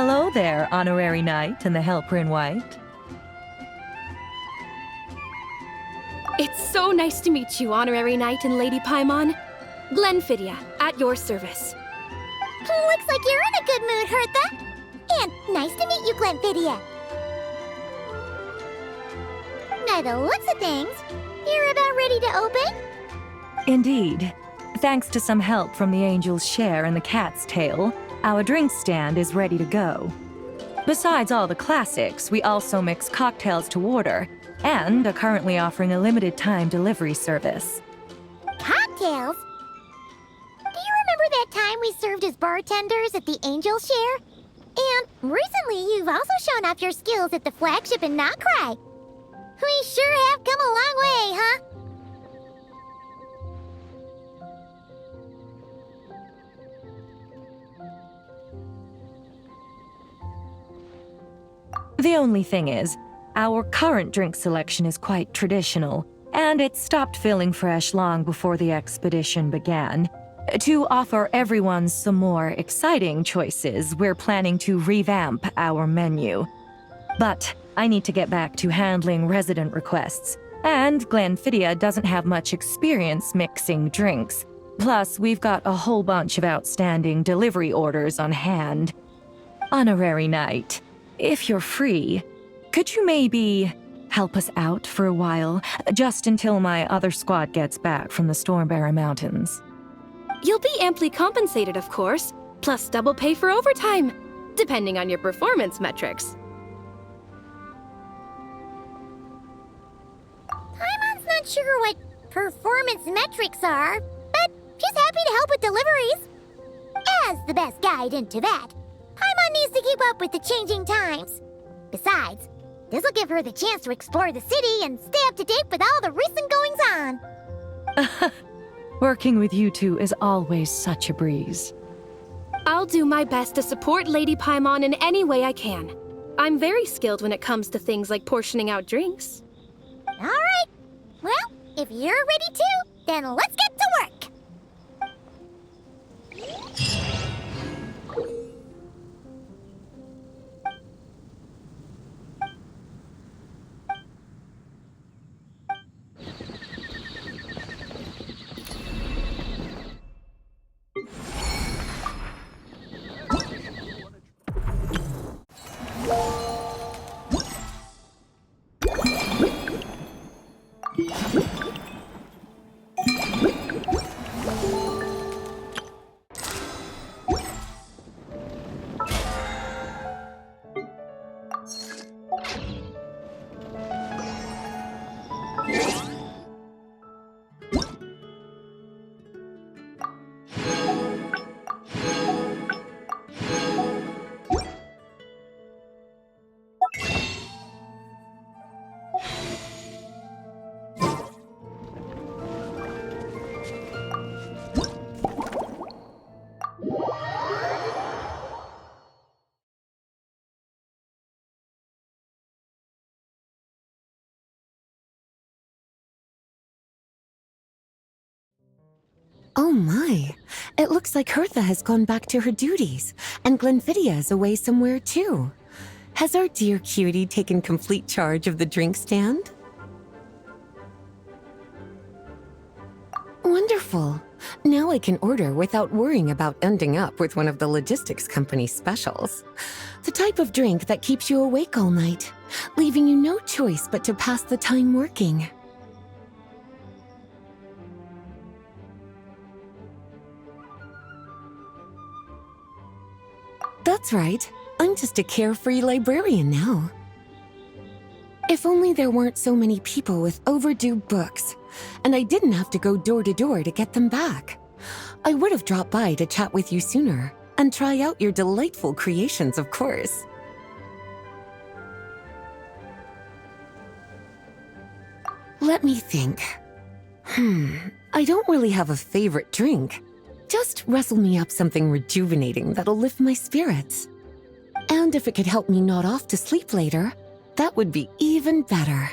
Hello there, Honorary Knight and the Helper in White. It's so nice to meet you, Honorary Knight and Lady Paimon. Glenfidia, at your service. Looks like you're in a good mood, Hertha. And nice to meet you, Glenfidia. By the looks of things, you're about ready to open? Indeed. Thanks to some help from the Angel's Share and the Cat's Tail, our drink stand is ready to go. Besides all the classics, we also mix cocktails to order, and are currently offering a limited-time delivery service. Cocktails? Do you remember that time we served as bartenders at the Angel Share? And recently, you've also shown off your skills at the flagship in Nocrai. We sure have come a long way, huh? The only thing is, our current drink selection is quite traditional, and it stopped feeling fresh long before the expedition began. To offer everyone some more exciting choices, we're planning to revamp our menu. But I need to get back to handling resident requests, and Glenfidia doesn't have much experience mixing drinks. Plus, we've got a whole bunch of outstanding delivery orders on hand. Honorary Knight, if you're free, could you maybe help us out for a while, just until my other squad gets back from the Stormbearer Mountains? You'll be amply compensated, of course, plus double pay for overtime, depending on your performance metrics. Paimon's not sure what performance metrics are, but she's happy to help with deliveries. As the best guide into that, Paimon needs to keep up with the changing times. Besides, this'll give her the chance to explore the city and stay up to date with all the recent goings-on. Working with you two is always such a breeze. I'll do my best to support Lady Paimon in any way I can. I'm very skilled when it comes to things like portioning out drinks. All right. Well, if you're ready too, then let's get to work. Oh my, it looks like Hertha has gone back to her duties, and Glenfidia is away somewhere too. Has our dear cutie taken complete charge of the drink stand? Wonderful. Now I can order without worrying about ending up with one of the logistics company's specials. The type of drink that keeps you awake all night, leaving you no choice but to pass the time working. That's right. I'm just a carefree librarian now. If only there weren't so many people with overdue books, and I didn't have to go door to door to get them back. I would have dropped by to chat with you sooner, and try out your delightful creations, of course. Let me think. I don't really have a favorite drink. Just rustle me up something rejuvenating that'll lift my spirits. And if it could help me nod off to sleep later, that would be even better.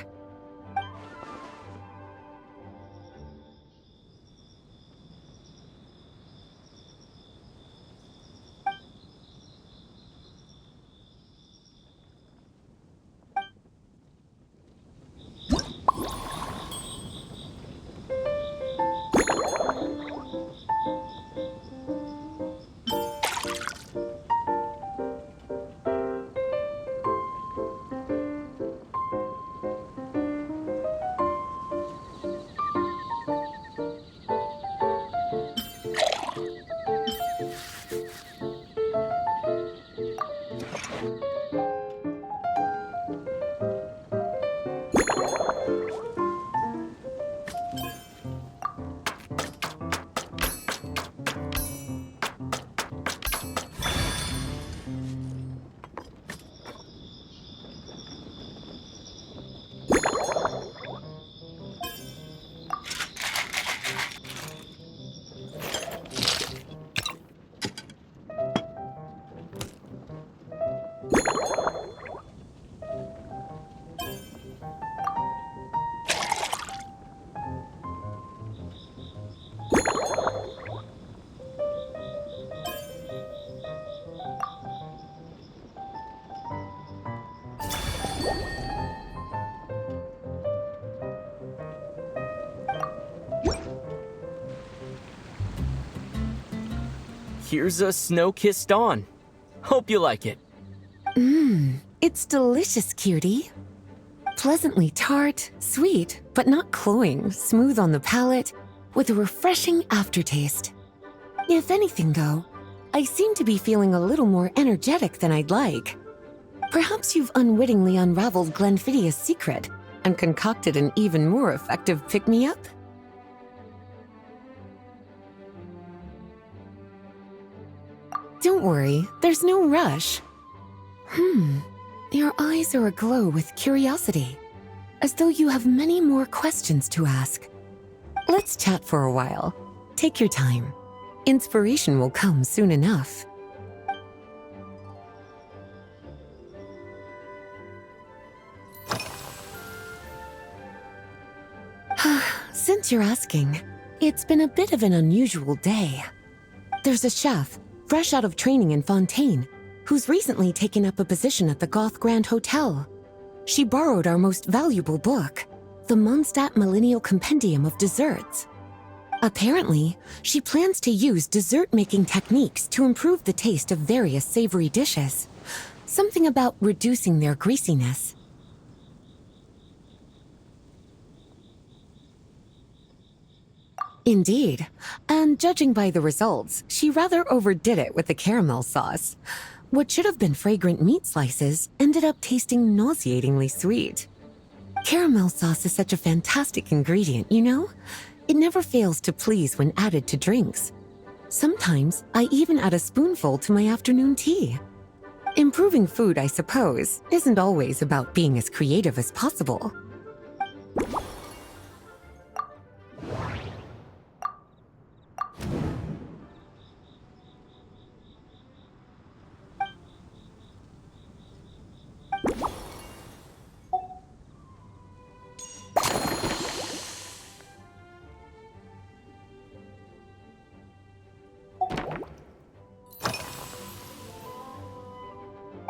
Here's a snow-kissed dawn. Hope you like it. It's delicious, cutie. Pleasantly tart, sweet, but not cloying, smooth on the palate, with a refreshing aftertaste. If anything, though, I seem to be feeling a little more energetic than I'd like. Perhaps you've unwittingly unraveled Glenfiddia's secret and concocted an even more effective pick-me-up? Don't worry, there's no rush. Your eyes are aglow with curiosity, as though you have many more questions to ask. Let's chat for a while. Take your time. Inspiration will come soon enough. Since you're asking, it's been a bit of an unusual day. There's a chef, fresh out of training in Fontaine, who's recently taken up a position at the Goth Grand Hotel. She borrowed our most valuable book, the Mondstadt Millennial Compendium of Desserts. Apparently, she plans to use dessert-making techniques to improve the taste of various savory dishes. Something about reducing their greasiness. Indeed, and judging by the results, she rather overdid it with the caramel sauce. What should have been fragrant meat slices ended up tasting nauseatingly sweet. Caramel sauce is such a fantastic ingredient, you know? It never fails to please when added to drinks. Sometimes I even add a spoonful to my afternoon tea. Improving food, I suppose, isn't always about being as creative as possible.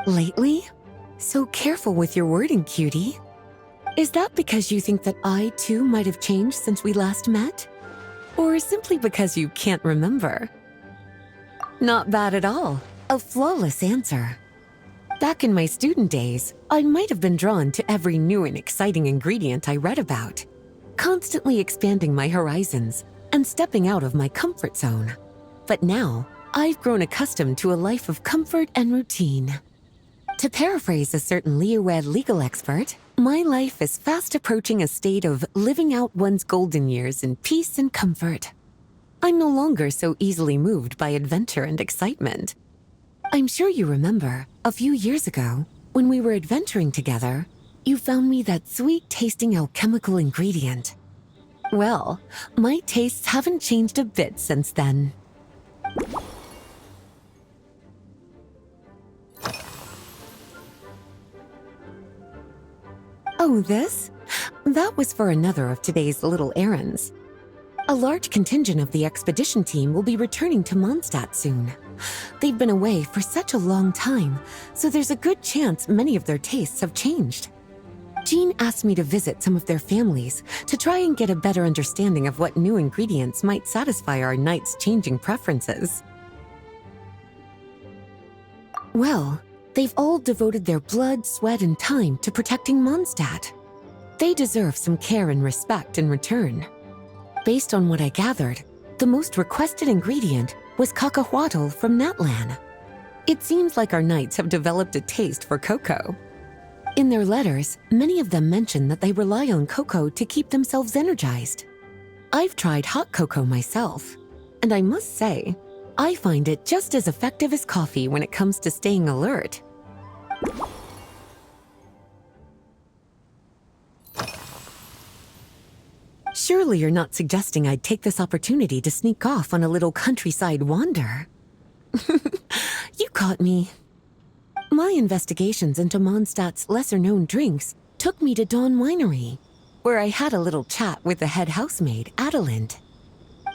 Lately? So careful with your wording, cutie. Is that because you think that I, too, might have changed since we last met? Or simply because you can't remember? Not bad at all. A flawless answer. Back in my student days, I might have been drawn to every new and exciting ingredient I read about, constantly expanding my horizons and stepping out of my comfort zone. But now, I've grown accustomed to a life of comfort and routine. To paraphrase a certain Leo-Ed legal expert, my life is fast approaching a state of living out one's golden years in peace and comfort. I'm no longer so easily moved by adventure and excitement. I'm sure you remember, a few years ago, when we were adventuring together, you found me that sweet-tasting alchemical ingredient. Well, my tastes haven't changed a bit since then. Oh, this? That was for another of today's little errands. A large contingent of the expedition team will be returning to Mondstadt soon. They've been away for such a long time, so there's a good chance many of their tastes have changed. Jean asked me to visit some of their families to try and get a better understanding of what new ingredients might satisfy our knights' changing preferences. Well, they've all devoted their blood, sweat, and time to protecting Mondstadt. They deserve some care and respect in return. Based on what I gathered, the most requested ingredient was cacahuatl from Natlan. It seems like our knights have developed a taste for cocoa. In their letters, many of them mention that they rely on cocoa to keep themselves energized. I've tried hot cocoa myself, and I must say, I find it just as effective as coffee when it comes to staying alert. Surely you're not suggesting I'd take this opportunity to sneak off on a little countryside wander? You caught me. My investigations into Mondstadt's lesser-known drinks took me to Dawn Winery, where I had a little chat with the head housemaid, Adelind.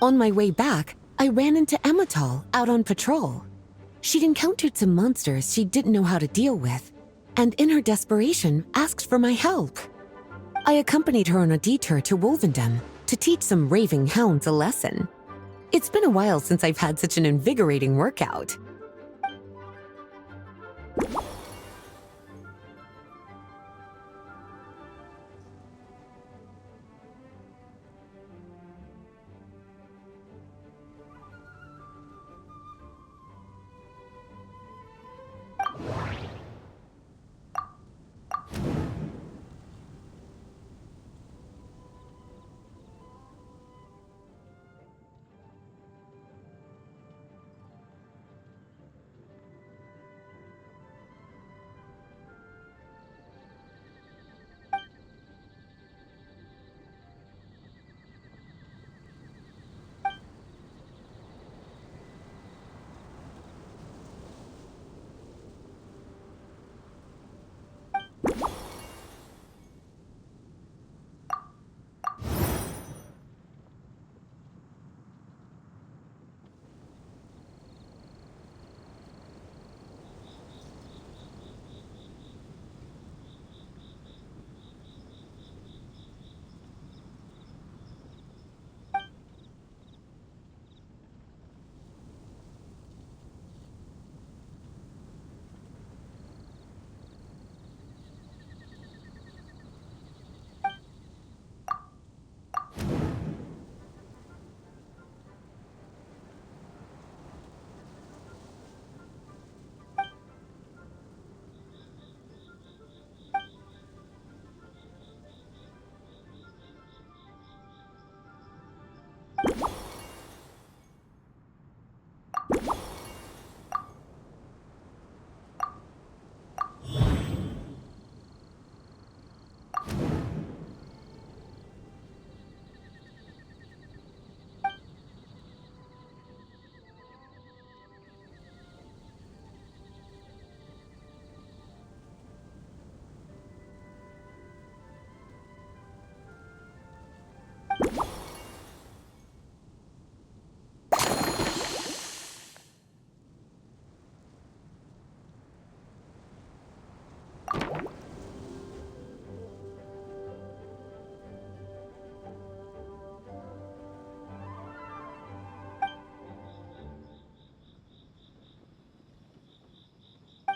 On my way back, I ran into Emmetall out on patrol. She'd encountered some monsters she didn't know how to deal with, and in her desperation asked for my help. I accompanied her on a detour to Wolvendom to teach some raving hounds a lesson. It's been a while since I've had such an invigorating workout.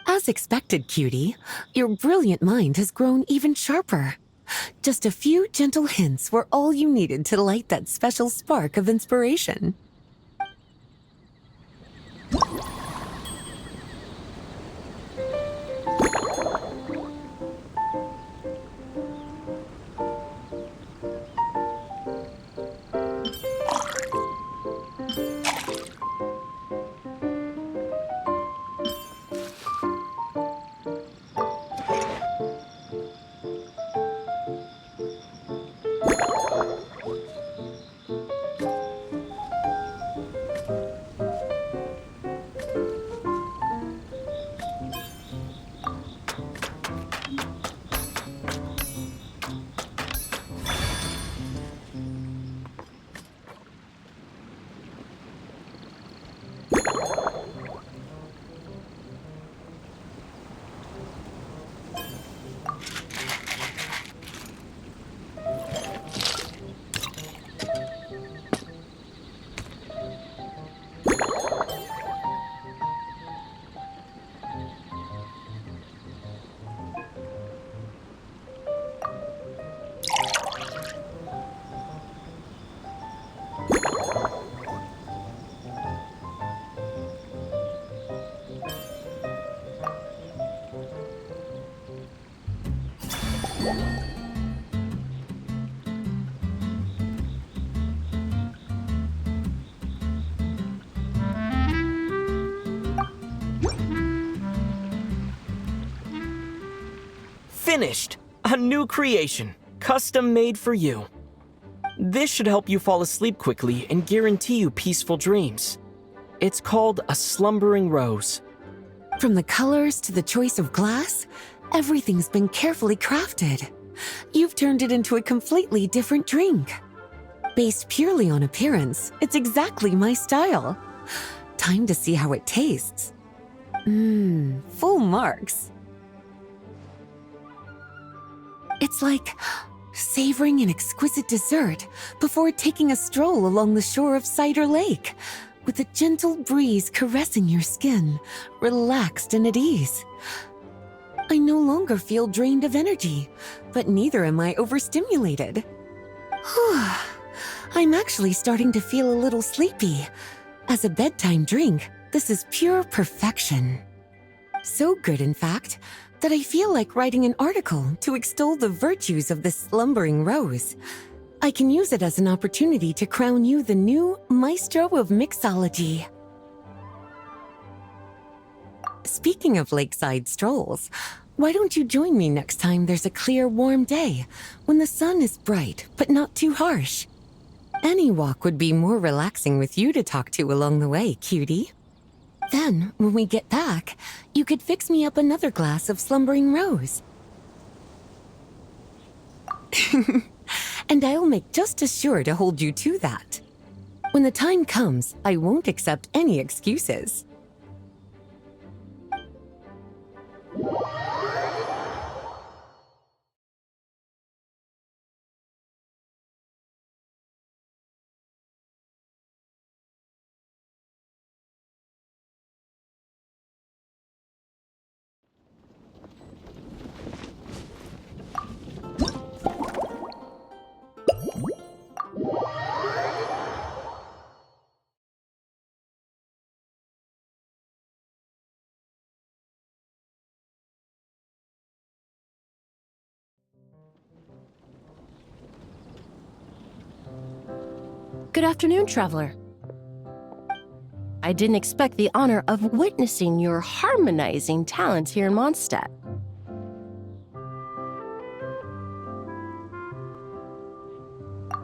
As expected, cutie, your brilliant mind has grown even sharper. Just a few gentle hints were all you needed to light that special spark of inspiration. Finished! A new creation, custom made for you. This should help you fall asleep quickly and guarantee you peaceful dreams. It's called a slumbering rose. From the colors to the choice of glass, everything's been carefully crafted. You've turned it into a completely different drink. Based purely on appearance, it's exactly my style. Time to see how it tastes. Full marks. It's like savoring an exquisite dessert before taking a stroll along the shore of Cider Lake, with a gentle breeze caressing your skin, relaxed and at ease. I no longer feel drained of energy, but neither am I overstimulated. I'm actually starting to feel a little sleepy. As a bedtime drink, this is pure perfection. So good, in fact, that I feel like writing an article to extol the virtues of this slumbering rose. I can use it as an opportunity to crown you the new maestro of mixology. Speaking of lakeside strolls, why don't you join me next time there's a clear, warm day, when the sun is bright but not too harsh? Any walk would be more relaxing with you to talk to along the way, cutie. Then, when we get back, you could fix me up another glass of slumbering rose. And I'll make just as sure to hold you to that. When the time comes, I won't accept any excuses. Good afternoon, traveler. I didn't expect the honor of witnessing your harmonizing talents here in Mondstadt.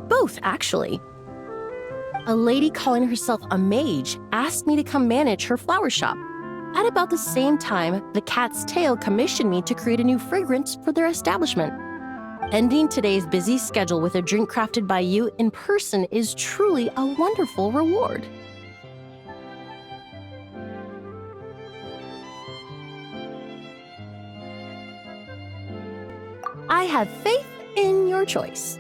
Both, actually. A lady calling herself a mage asked me to come manage her flower shop. At about the same time, the Cat's Tail commissioned me to create a new fragrance for their establishment. Ending today's busy schedule with a drink crafted by you in person is truly a wonderful reward. I have faith in your choice.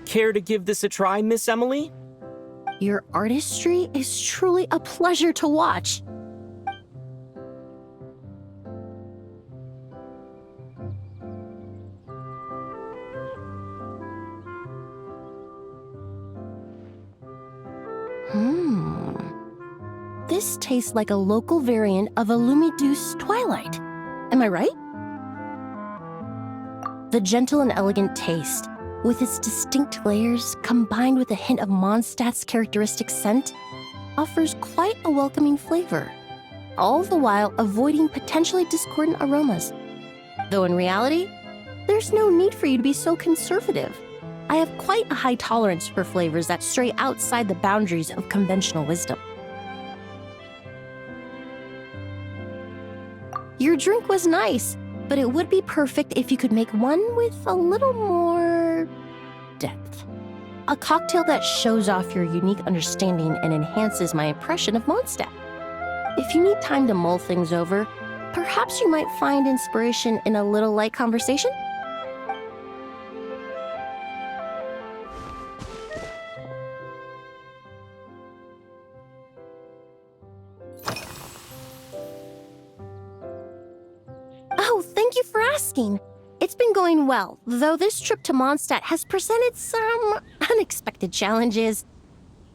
Care to give this a try, Miss Emily? Your artistry is truly a pleasure to watch. This tastes like a local variant of a Lumideuse Twilight. Am I right? The gentle and elegant taste, with its distinct layers combined with a hint of Mondstadt's characteristic scent, offers quite a welcoming flavor, all the while avoiding potentially discordant aromas. Though in reality, there's no need for you to be so conservative. I have quite a high tolerance for flavors that stray outside the boundaries of conventional wisdom. Your drink was nice, but it would be perfect if you could make one with a little more depth. A cocktail that shows off your unique understanding and enhances my impression of Mondstadt. If you need time to mull things over, perhaps you might find inspiration in a little light conversation? Oh, thank you for asking. It's been going well, though this trip to Mondstadt has presented some unexpected challenges.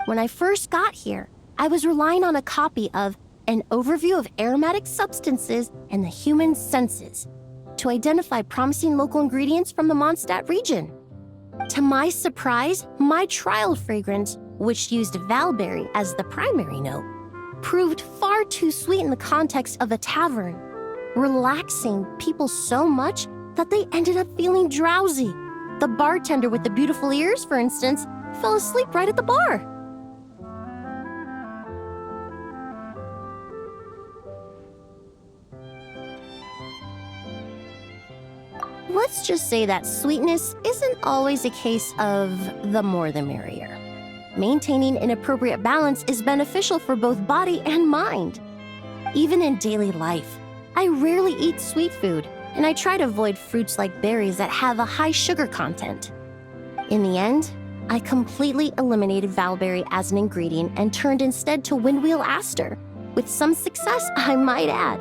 When I first got here, I was relying on a copy of An Overview of Aromatic Substances and the Human Senses to identify promising local ingredients from the Mondstadt region. To my surprise, my trial fragrance, which used valberry as the primary note, proved far too sweet in the context of a tavern, relaxing people so much that they ended up feeling drowsy. The bartender with the beautiful ears, for instance, fell asleep right at the bar. Let's just say that sweetness isn't always a case of the more the merrier. Maintaining an appropriate balance is beneficial for both body and mind. Even in daily life, I rarely eat sweet food, and I try to avoid fruits like berries that have a high sugar content. In the end, I completely eliminated valberry as an ingredient and turned instead to windwheel aster, with some success, I might add.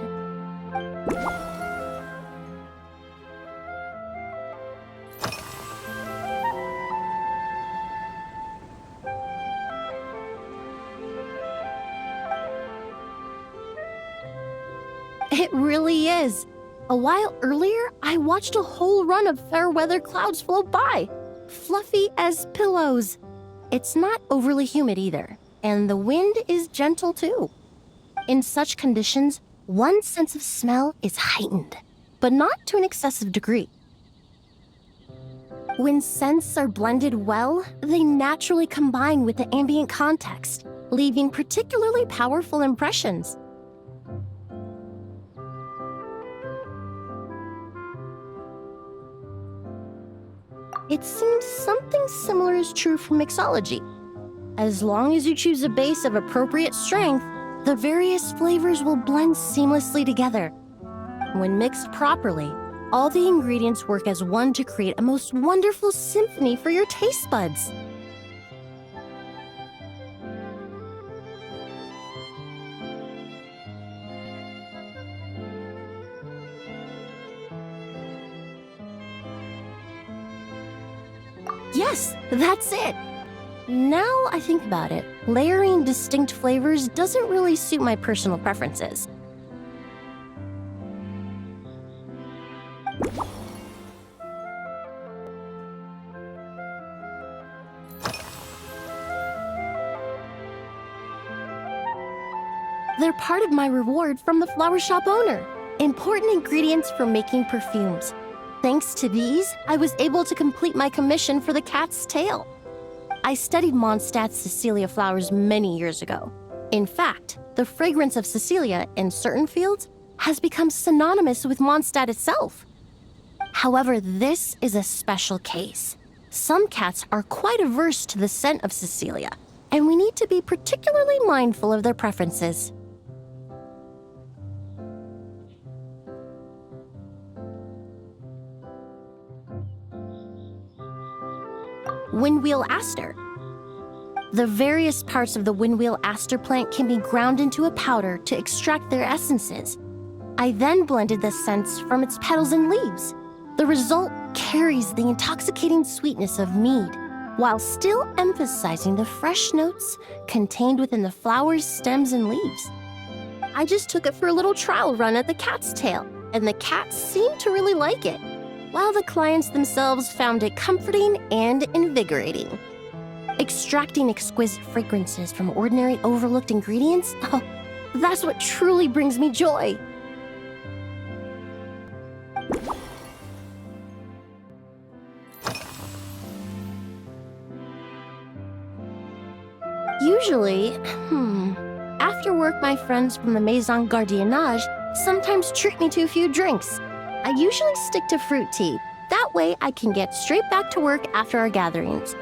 It really is. A while earlier, I watched a whole run of fair weather clouds float by, fluffy as pillows. It's not overly humid either, and the wind is gentle too. In such conditions, one's sense of smell is heightened, but not to an excessive degree. When scents are blended well, they naturally combine with the ambient context, leaving particularly powerful impressions. It seems something similar is true for mixology. As long as you choose a base of appropriate strength, the various flavors will blend seamlessly together. When mixed properly, all the ingredients work as one to create a most wonderful symphony for your taste buds. Yes, that's it. Now I think about it, layering distinct flavors doesn't really suit my personal preferences. They're part of my reward from the flower shop owner. Important ingredients for making perfumes. Thanks to these, I was able to complete my commission for the cat's tail. I studied Mondstadt's Cecilia flowers many years ago. In fact, the fragrance of Cecilia in certain fields has become synonymous with Mondstadt itself. However, this is a special case. Some cats are quite averse to the scent of Cecilia, and we need to be particularly mindful of their preferences. Windwheel aster. The various parts of the windwheel aster plant can be ground into a powder to extract their essences. I then blended the scents from its petals and leaves. The result carries the intoxicating sweetness of mead, while still emphasizing the fresh notes contained within the flowers, stems, and leaves. I just took it for a little trial run at the cat's tail, and the cats seemed to really like it, while the clients themselves found it comforting and invigorating. Extracting exquisite fragrances from ordinary overlooked ingredients, oh, that's what truly brings me joy. Usually, after work, my friends from the Maison Gardiennage sometimes treat me to a few drinks. I usually stick to fruit tea. That way, I can get straight back to work after our gatherings.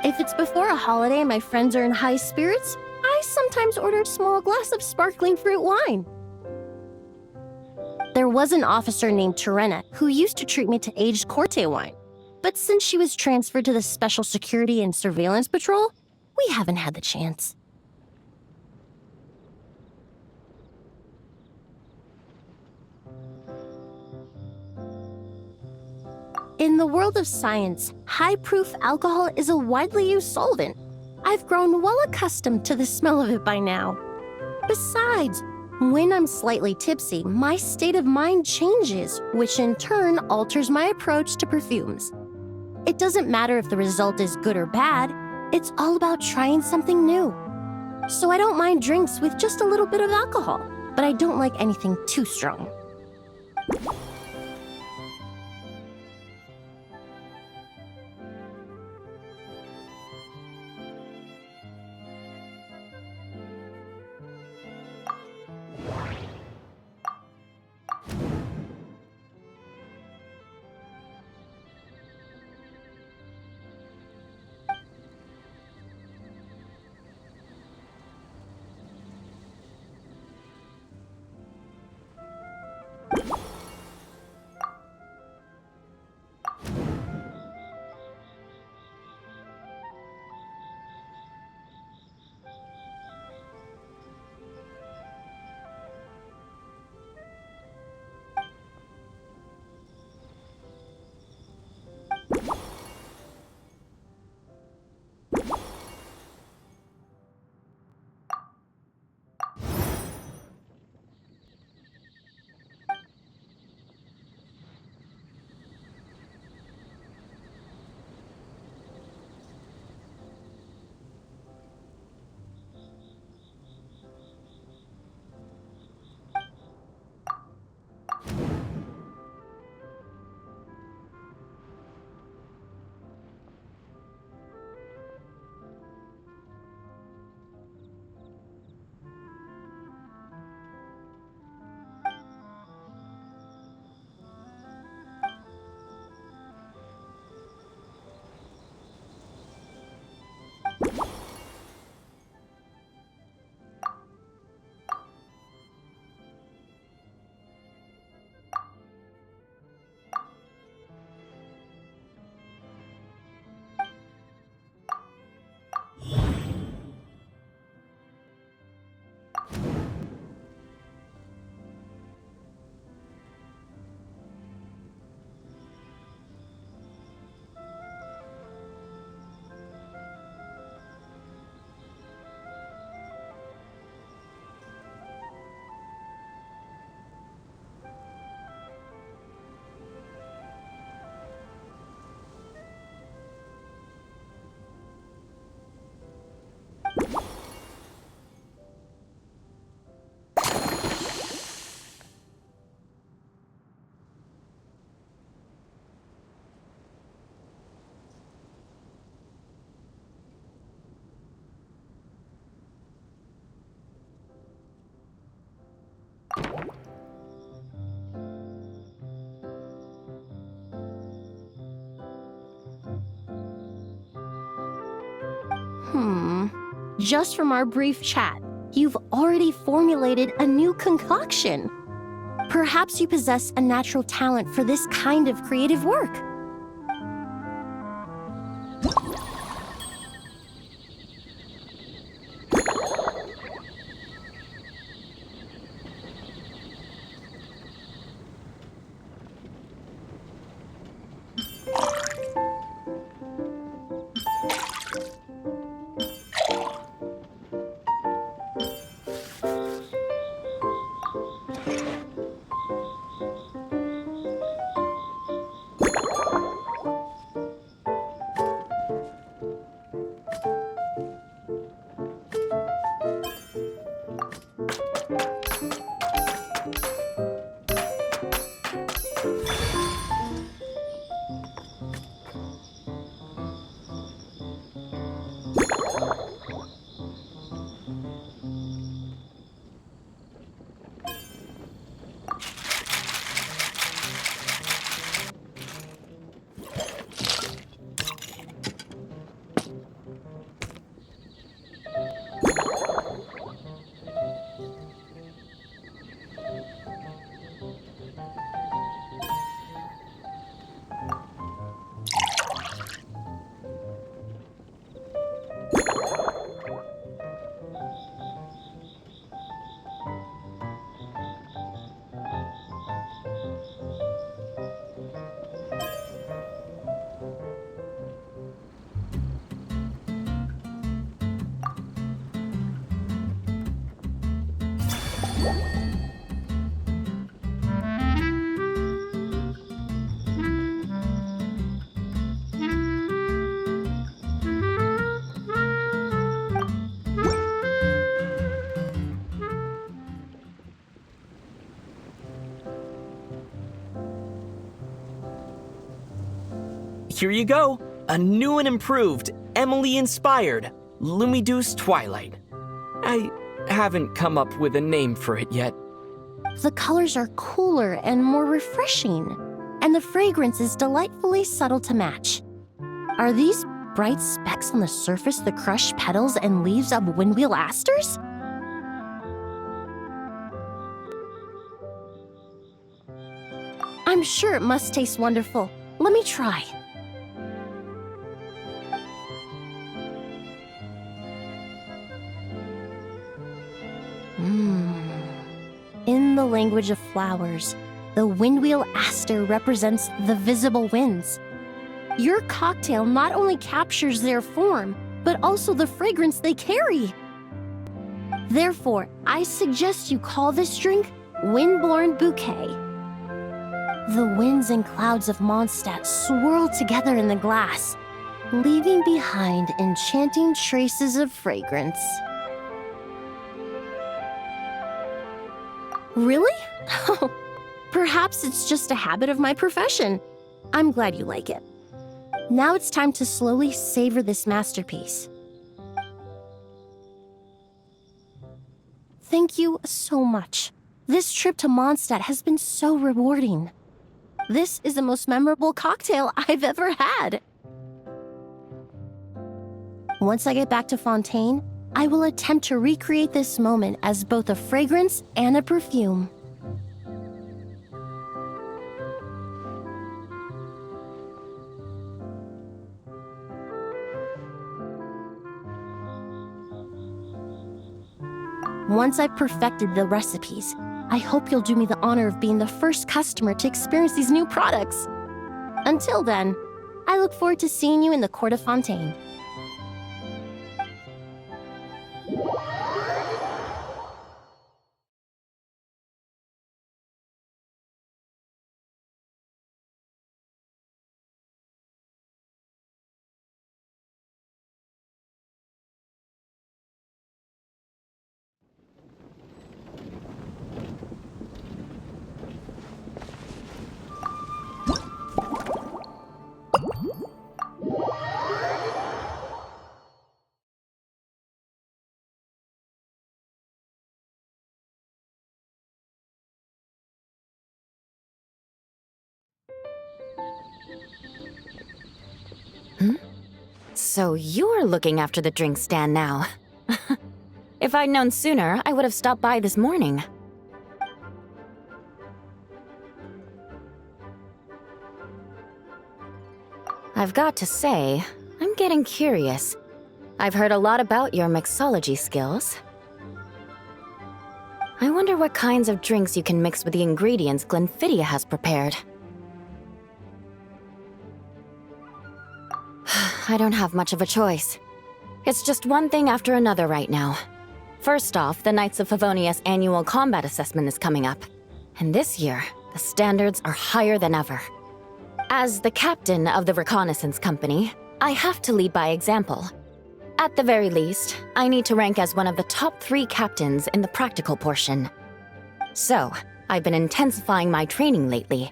If it's before a holiday and my friends are in high spirits, I sometimes order a small glass of sparkling fruit wine. There was an officer named Terena who used to treat me to aged Corte wine. But since she was transferred to the Special Security and Surveillance Patrol, we haven't had the chance. In the world of science, high-proof alcohol is a widely used solvent. I've grown well accustomed to the smell of it by now. Besides, when I'm slightly tipsy, my state of mind changes, which in turn alters my approach to perfumes. It doesn't matter if the result is good or bad, it's all about trying something new. So I don't mind drinks with just a little bit of alcohol, but I don't like anything too strong. Just from our brief chat, you've already formulated a new concoction. Perhaps you possess a natural talent for this kind of creative work. Here you go. A new and improved, Emily-inspired Lumiduce Twilight. I haven't come up with a name for it yet. The colors are cooler and more refreshing, and the fragrance is delightfully subtle to match. Are these bright specks on the surface the crushed petals and leaves of windwheel asters? I'm sure it must taste wonderful. Let me try. In the language of flowers, the windwheel aster represents the visible winds. Your cocktail not only captures their form, but also the fragrance they carry. Therefore, I suggest you call this drink Windborne Bouquet. The winds and clouds of Mondstadt swirl together in the glass, leaving behind enchanting traces of fragrance. Really? Perhaps it's just a habit of my profession. I'm glad you like it. Now it's time to slowly savor this masterpiece. Thank you so much. This trip to Mondstadt has been so rewarding. This is the most memorable cocktail I've ever had. Once I get back to Fontaine, I will attempt to recreate this moment as both a fragrance and a perfume. Once I've perfected the recipes, I hope you'll do me the honor of being the first customer to experience these new products. Until then, I look forward to seeing you in the Court of Fontaine. So you're looking after the drink stand now. If I'd known sooner, I would have stopped by this morning. I've got to say, I'm getting curious. I've heard a lot about your mixology skills. I wonder what kinds of drinks you can mix with the ingredients Glenfiddich has prepared. I don't have much of a choice. It's just one thing after another right now. First off, the Knights of Favonius annual combat assessment is coming up. And this year, the standards are higher than ever. As the captain of the reconnaissance company, I have to lead by example. At the very least, I need to rank as one of the top 3 captains in the practical portion. So, I've been intensifying my training lately.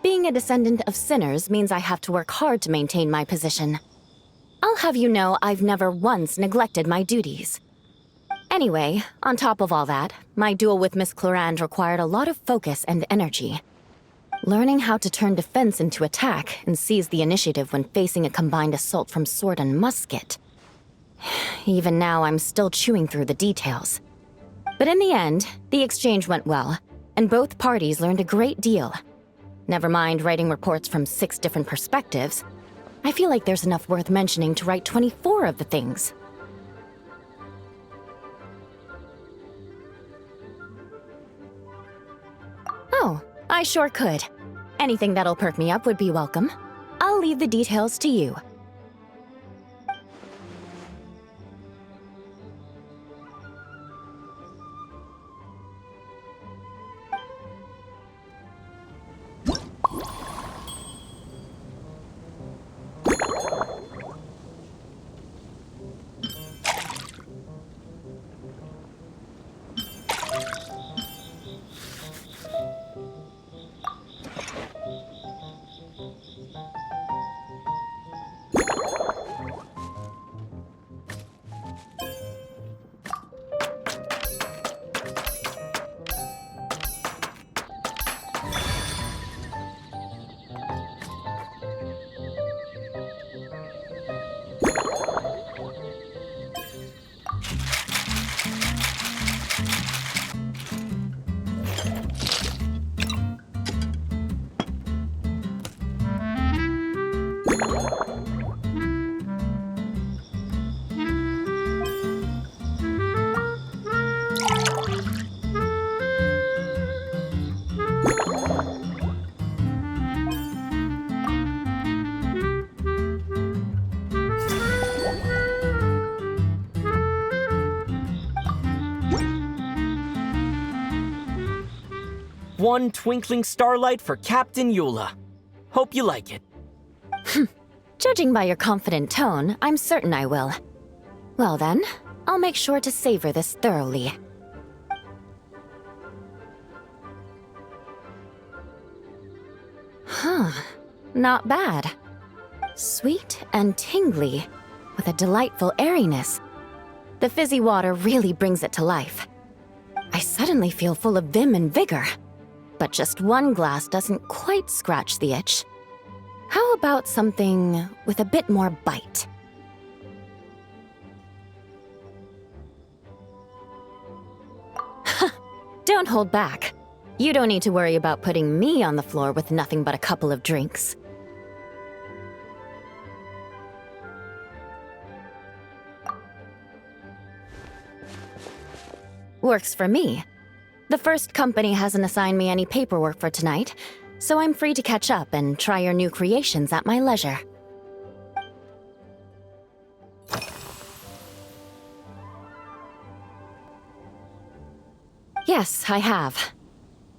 Being a descendant of sinners means I have to work hard to maintain my position. I'll have you know I've never once neglected my duties. Anyway, on top of all that, my duel with Miss Clorand required a lot of focus and energy. Learning how to turn defense into attack and seize the initiative when facing a combined assault from sword and musket. Even now, I'm still chewing through the details. But in the end, the exchange went well, and both parties learned a great deal. Never mind writing reports from 6 different perspectives. I feel like there's enough worth mentioning to write 24 of the things. I sure could. Anything that'll perk me up would be welcome. I'll leave the details to you. One twinkling starlight for Captain Eula. Hope you like it. Judging by your confident tone, I'm certain I will. Well then, I'll make sure to savor this thoroughly. Huh, not bad. Sweet and tingly, with a delightful airiness. The fizzy water really brings it to life. I suddenly feel full of vim and vigor. But just one glass doesn't quite scratch the itch. How about something with a bit more bite? Don't hold back. You don't need to worry about putting me on the floor with nothing but a couple of drinks. Works for me. The first company hasn't assigned me any paperwork for tonight, so I'm free to catch up and try your new creations at my leisure. Yes, I have.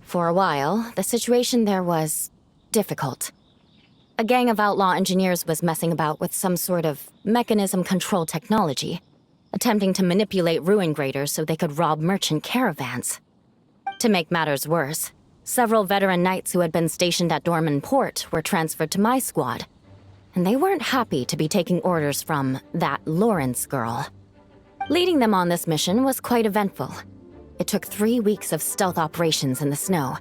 For a while, the situation there was difficult. A gang of outlaw engineers was messing about with some sort of mechanism control technology, attempting to manipulate ruin graders so they could rob merchant caravans. To make matters worse, several veteran knights who had been stationed at Dorman Port were transferred to my squad, and they weren't happy to be taking orders from that Lawrence girl. Leading them on this mission was quite eventful. It took 3 weeks of stealth operations in the snow,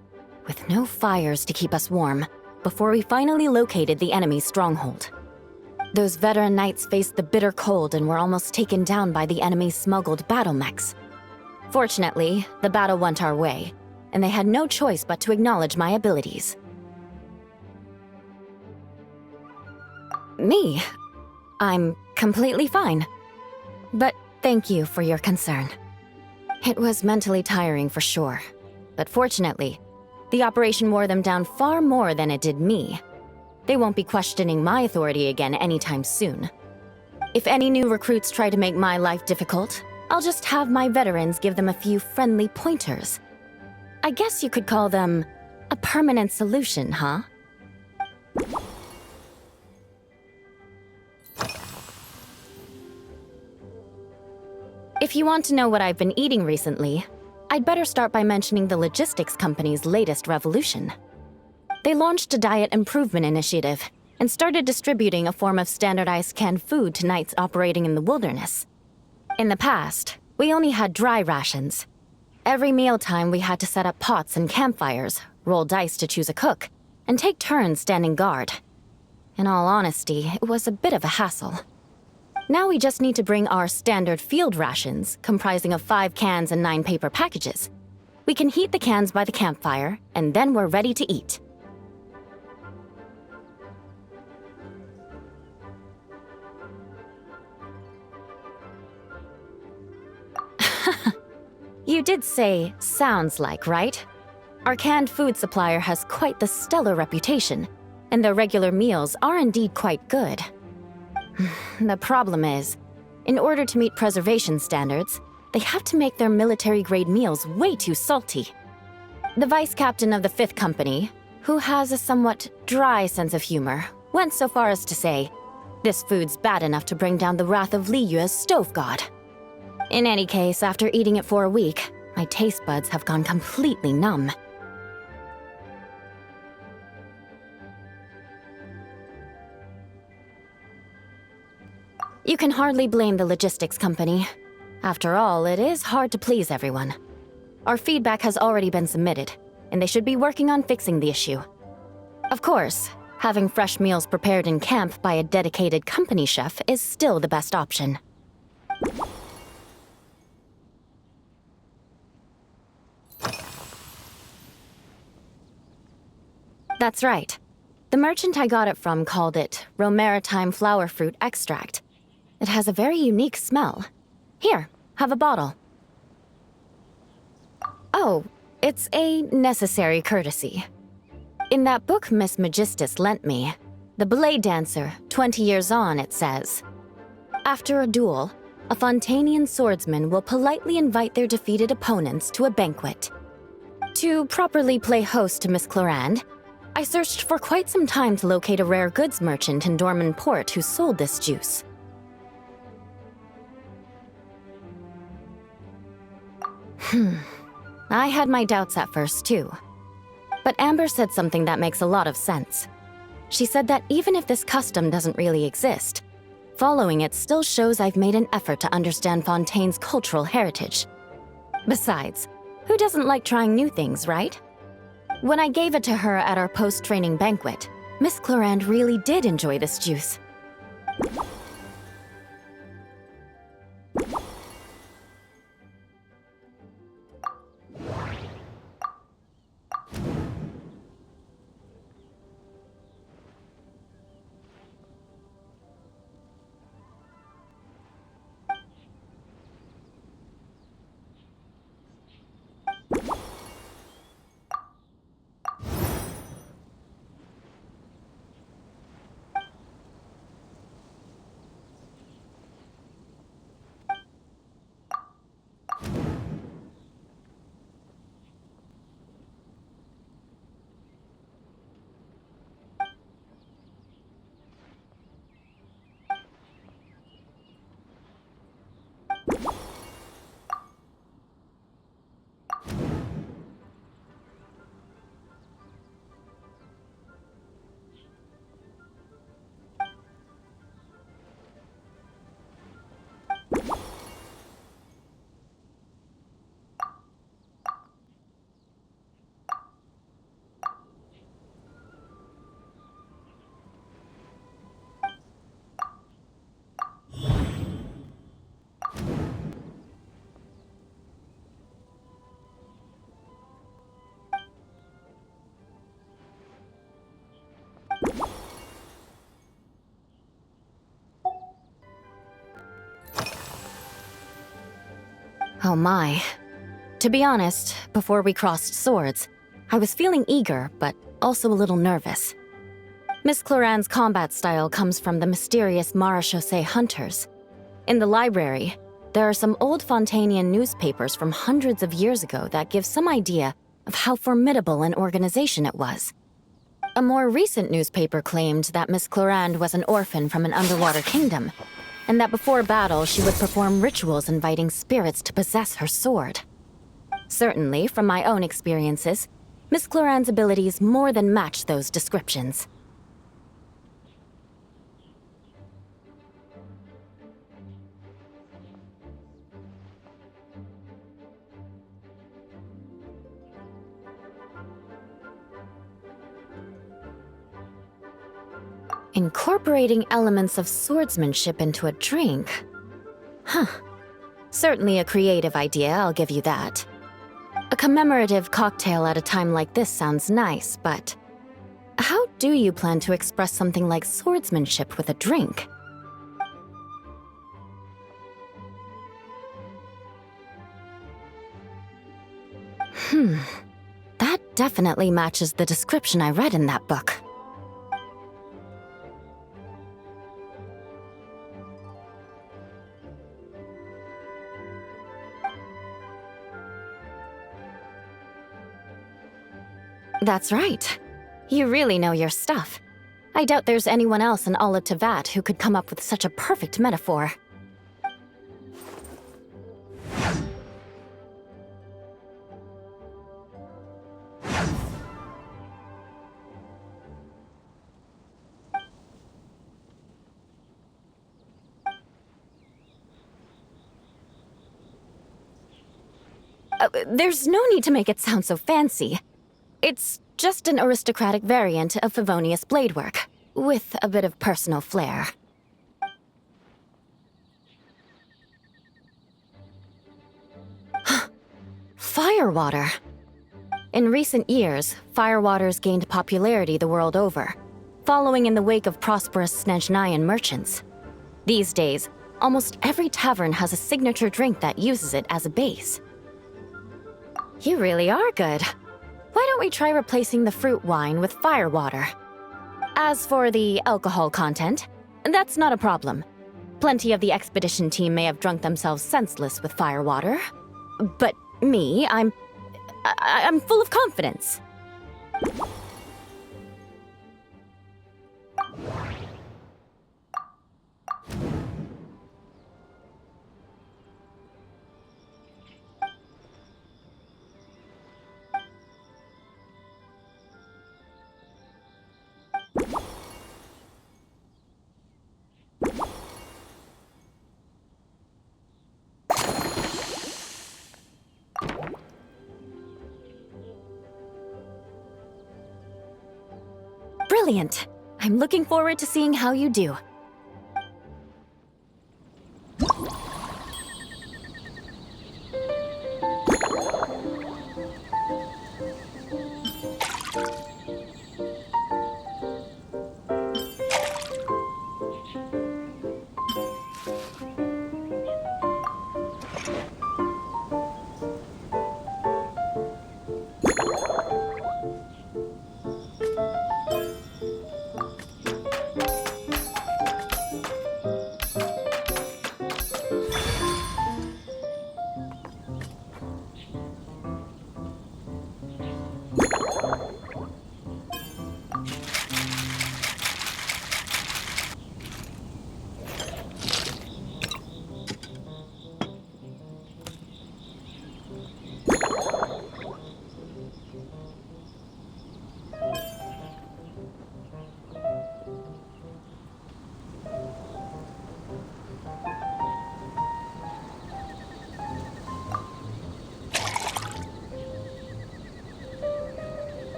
with no fires to keep us warm, before we finally located the enemy's stronghold. Those veteran knights faced the bitter cold and were almost taken down by the enemy's smuggled battle mechs. Fortunately, the battle went our way, and they had no choice but to acknowledge my abilities. Me? I'm completely fine. But thank you for your concern. It was mentally tiring for sure, but fortunately, the operation wore them down far more than it did me. They won't be questioning my authority again anytime soon. If any new recruits try to make my life difficult, I'll just have my veterans give them a few friendly pointers. I guess you could call them a permanent solution, huh? If you want to know what I've been eating recently, I'd better start by mentioning the logistics company's latest revolution. They launched a diet improvement initiative and started distributing a form of standardized canned food to knights operating in the wilderness. In the past, we only had dry rations. Every mealtime we had to set up pots and campfires, roll dice to choose a cook, and take turns standing guard. In all honesty, it was a bit of a hassle. Now we just need to bring our standard field rations, comprising of 5 cans and 9 paper packages. We can heat the cans by the campfire, and then we're ready to eat. You did say, sounds like, right? Our canned food supplier has quite the stellar reputation, and their regular meals are indeed quite good. The problem is, in order to meet preservation standards, they have to make their military-grade meals way too salty. The vice captain of the 5th Company, who has a somewhat dry sense of humor, went so far as to say, "This food's bad enough to bring down the wrath of Li Yue's stove god." In any case, after eating it for a week, my taste buds have gone completely numb. You can hardly blame the logistics company. After all, it is hard to please everyone. Our feedback has already been submitted, and they should be working on fixing the issue. Of course, having fresh meals prepared in camp by a dedicated company chef is still the best option. That's right. The merchant I got it from called it Romaritime flower fruit extract. It has a very unique smell. Here, have a bottle. Oh, it's a necessary courtesy. In that book Miss Magistus lent me, The Blade Dancer, 20 Years On, it says, "After a duel, a Fontanian swordsman will politely invite their defeated opponents to a banquet." To properly play host to Miss Clorand, I searched for quite some time to locate a rare goods merchant in Dorman Port who sold this juice. I had my doubts at first, too. But Amber said something that makes a lot of sense. She said that even if this custom doesn't really exist, following it still shows I've made an effort to understand Fontaine's cultural heritage. Besides, who doesn't like trying new things, right? When I gave it to her at our post-training banquet, Miss Clorand really did enjoy this juice. Oh my. To be honest, before we crossed swords, I was feeling eager, but also a little nervous. Miss Clorand's combat style comes from the mysterious Marechaussee hunters. In the library, there are some old Fontanian newspapers from hundreds of years ago that give some idea of how formidable an organization it was. A more recent newspaper claimed that Miss Clorand was an orphan from an underwater kingdom, and that before battle she would perform rituals inviting spirits to possess her sword. Certainly, from my own experiences, Miss Clorand's abilities more than match those descriptions. Incorporating elements of swordsmanship into a drink? Huh. Certainly a creative idea, I'll give you that. A commemorative cocktail at a time like this sounds nice, but how do you plan to express something like swordsmanship with a drink? That definitely matches the description I read in that book. That's right. You really know your stuff. I doubt there's anyone else in all of Tevat who could come up with such a perfect metaphor. There's no need to make it sound so fancy. It's just an aristocratic variant of Favonius bladework, with a bit of personal flair. Firewater. In recent years, firewaters gained popularity the world over, following in the wake of prosperous Snezhnayan merchants. These days, almost every tavern has a signature drink that uses it as a base. You really are good. Why don't we try replacing the fruit wine with firewater? As for the alcohol content, that's not a problem. Plenty of the expedition team may have drunk themselves senseless with firewater. But me, I'm full of confidence. Brilliant! I'm looking forward to seeing how you do.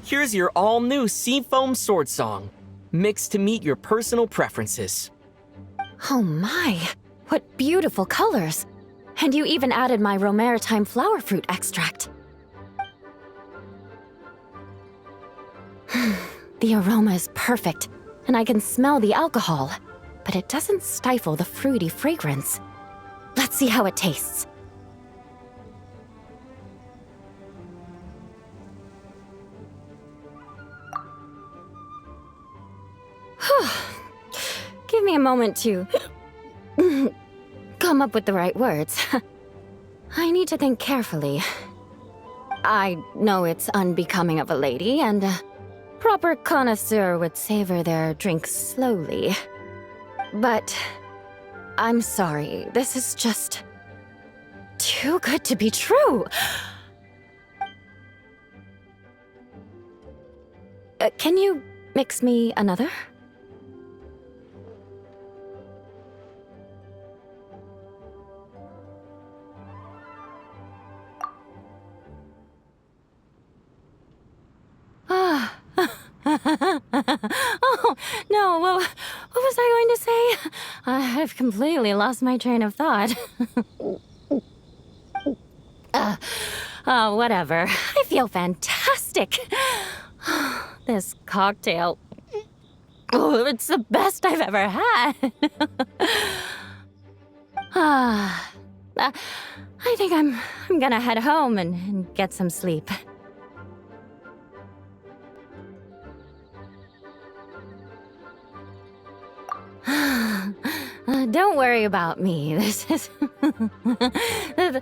Here's your all-new Seafoam Sword Song, mixed to meet your personal preferences. Oh my, what beautiful colors! And you even added my Romaritime flower fruit extract. The aroma is perfect, and I can smell the alcohol, but it doesn't stifle the fruity fragrance. Let's see how it tastes. Give me a moment to come up with the right words. I need to think carefully. I know it's unbecoming of a lady, and a proper connoisseur would savor their drinks slowly. But I'm sorry, this is just too good to be true. Can you mix me another? I've completely lost my train of thought. Whatever. I feel fantastic. This cocktail. Oh, it's the best I've ever had. I think I'm gonna head home and get some sleep. Don't worry about me. This is the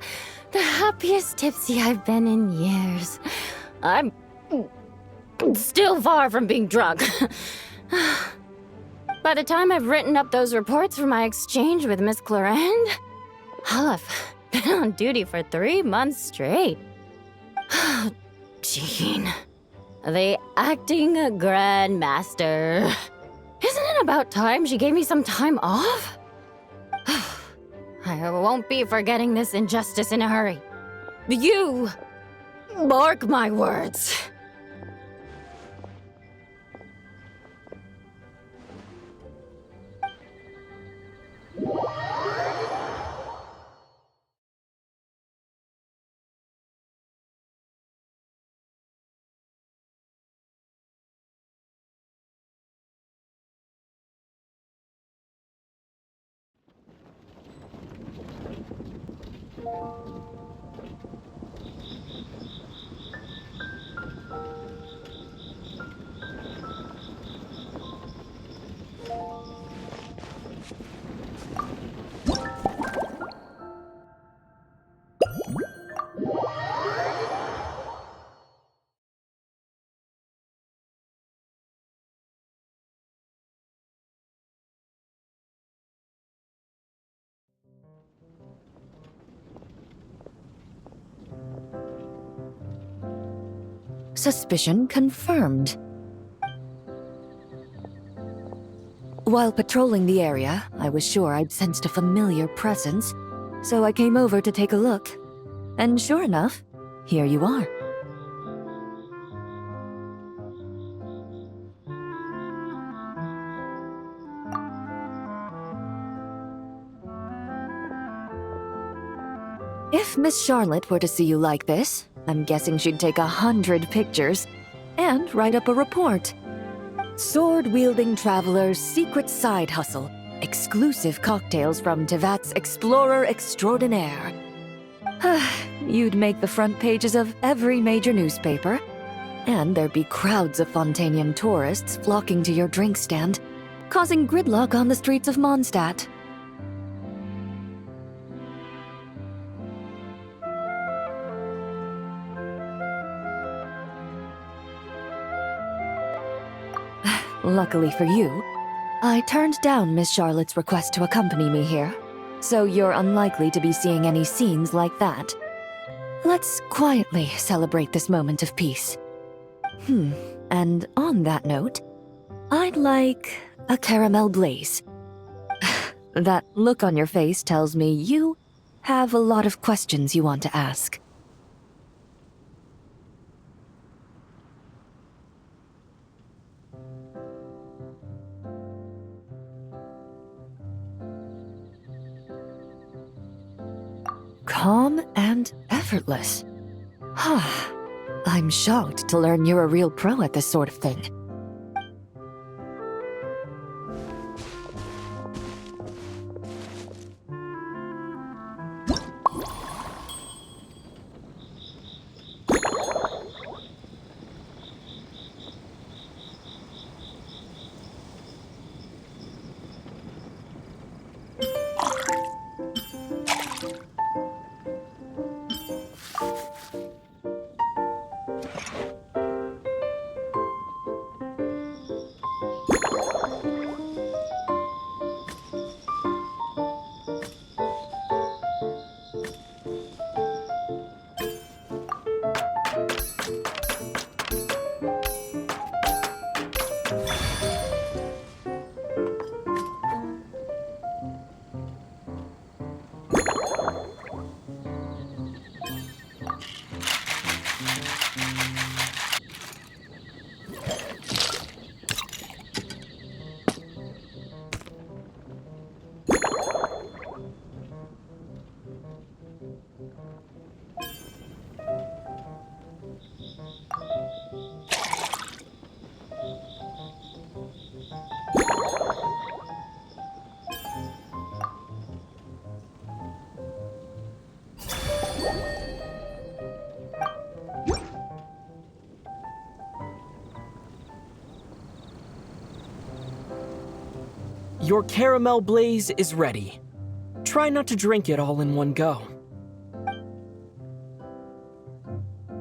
happiest tipsy I've been in years. I'm still far from being drunk. By the time I've written up those reports for my exchange with Miss Clarend, I'll have been on duty for 3 months straight. Jean, the acting grandmaster. Isn't it about time she gave me some time off? I won't be forgetting this injustice in a hurry. You mark my words. Suspicion confirmed. While patrolling the area, I was sure I'd sensed a familiar presence, so I came over to take a look. And sure enough, here you are. If Miss Charlotte were to see you like this, I'm guessing she'd take 100 pictures and write up a report. Sword-wielding traveler's secret side hustle. Exclusive cocktails from Tevat's Explorer Extraordinaire. You'd make the front pages of every major newspaper. And there'd be crowds of Fontanian tourists flocking to your drink stand, causing gridlock on the streets of Mondstadt. Luckily for you, I turned down Miss Charlotte's request to accompany me here, so you're unlikely to be seeing any scenes like that. Let's quietly celebrate this moment of peace. And on that note, I'd like a caramel blaze. That look on your face tells me you have a lot of questions you want to ask. Calm and effortless. I'm shocked to learn you're a real pro at this sort of thing. Your caramel blaze is ready. Try not to drink it all in one go.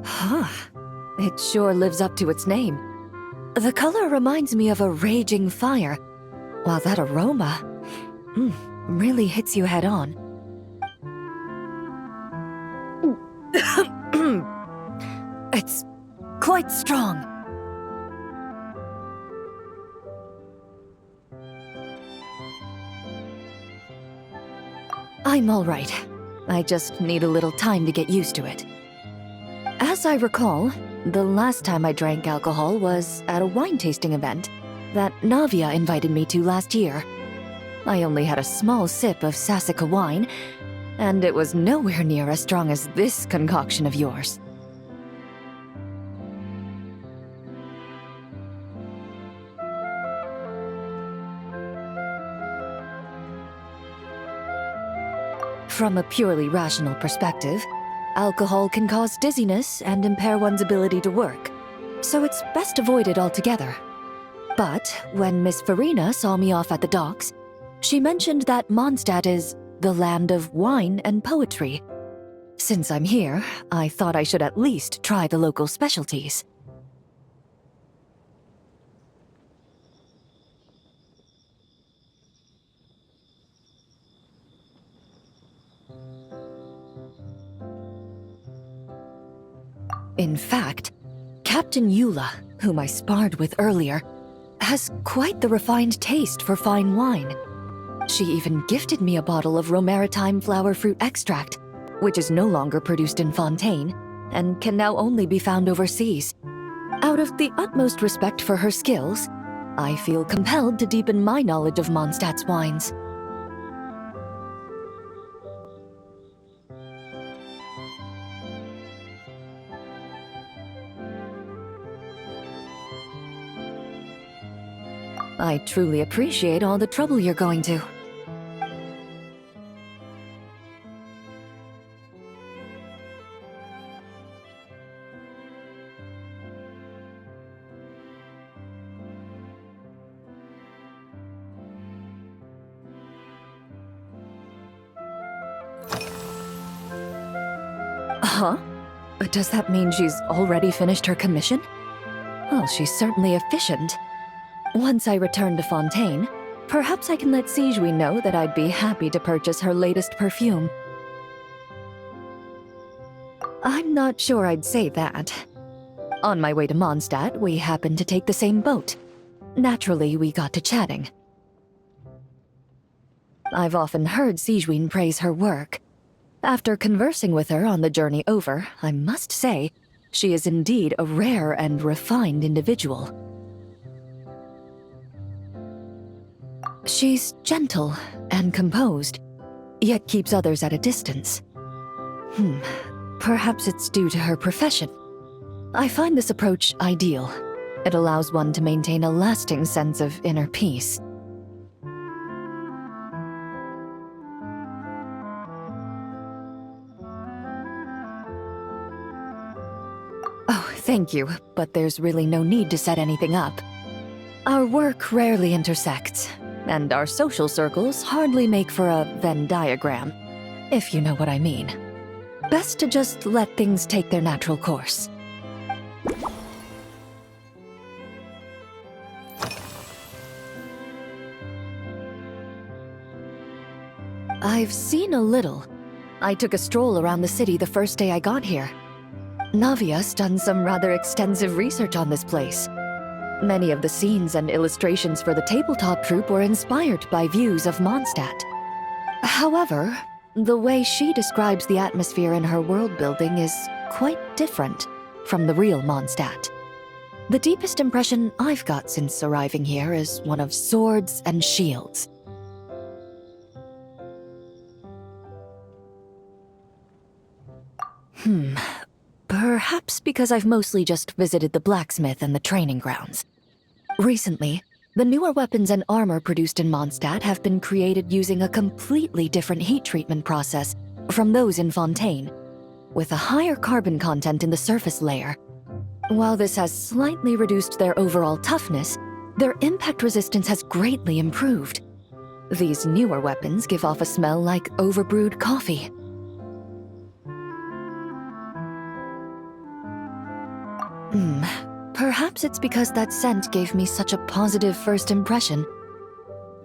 Huh. It sure lives up to its name. The color reminds me of a raging fire, while that aroma really hits you head on. It's quite strong. I'm all right. I just need a little time to get used to it. As I recall, the last time I drank alcohol was at a wine tasting event that Navia invited me to last year. I only had a small sip of Sassica wine, and it was nowhere near as strong as this concoction of yours. From a purely rational perspective, alcohol can cause dizziness and impair one's ability to work, so it's best avoided altogether. But when Miss Farina saw me off at the docks, she mentioned that Mondstadt is the land of wine and poetry. Since I'm here, I thought I should at least try the local specialties. In fact, Captain Eula, whom I sparred with earlier, has quite the refined taste for fine wine. She even gifted me a bottle of Romaritime flower fruit extract, which is no longer produced in Fontaine, and can now only be found overseas. Out of the utmost respect for her skills, I feel compelled to deepen my knowledge of Mondstadt's wines. I truly appreciate all the trouble you're going to. Huh? Does that mean she's already finished her commission? Well, she's certainly efficient. Once I return to Fontaine, perhaps I can let Sigewinne know that I'd be happy to purchase her latest perfume. I'm not sure I'd say that. On my way to Mondstadt, we happened to take the same boat. Naturally, we got to chatting. I've often heard Sigewinne praise her work. After conversing with her on the journey over, I must say, she is indeed a rare and refined individual. She's gentle and composed, yet keeps others at a distance. Perhaps it's due to her profession. I find this approach ideal. It allows one to maintain a lasting sense of inner peace. Oh, thank you, but there's really no need to set anything up. Our work rarely intersects, and our social circles hardly make for a Venn diagram, if you know what I mean. Best to just let things take their natural course. I've seen a little. I took a stroll around the city the first day I got here. Navia's done some rather extensive research on this place. Many of the scenes and illustrations for the tabletop troupe were inspired by views of Mondstadt. However, the way she describes the atmosphere in her world building is quite different from the real Mondstadt. The deepest impression I've got since arriving here is one of swords and shields. Perhaps because I've mostly just visited the blacksmith and the training grounds. Recently, the newer weapons and armor produced in Mondstadt have been created using a completely different heat treatment process from those in Fontaine, with a higher carbon content in the surface layer. While this has slightly reduced their overall toughness, their impact resistance has greatly improved. These newer weapons give off a smell like overbrewed coffee. Perhaps it's because that scent gave me such a positive first impression.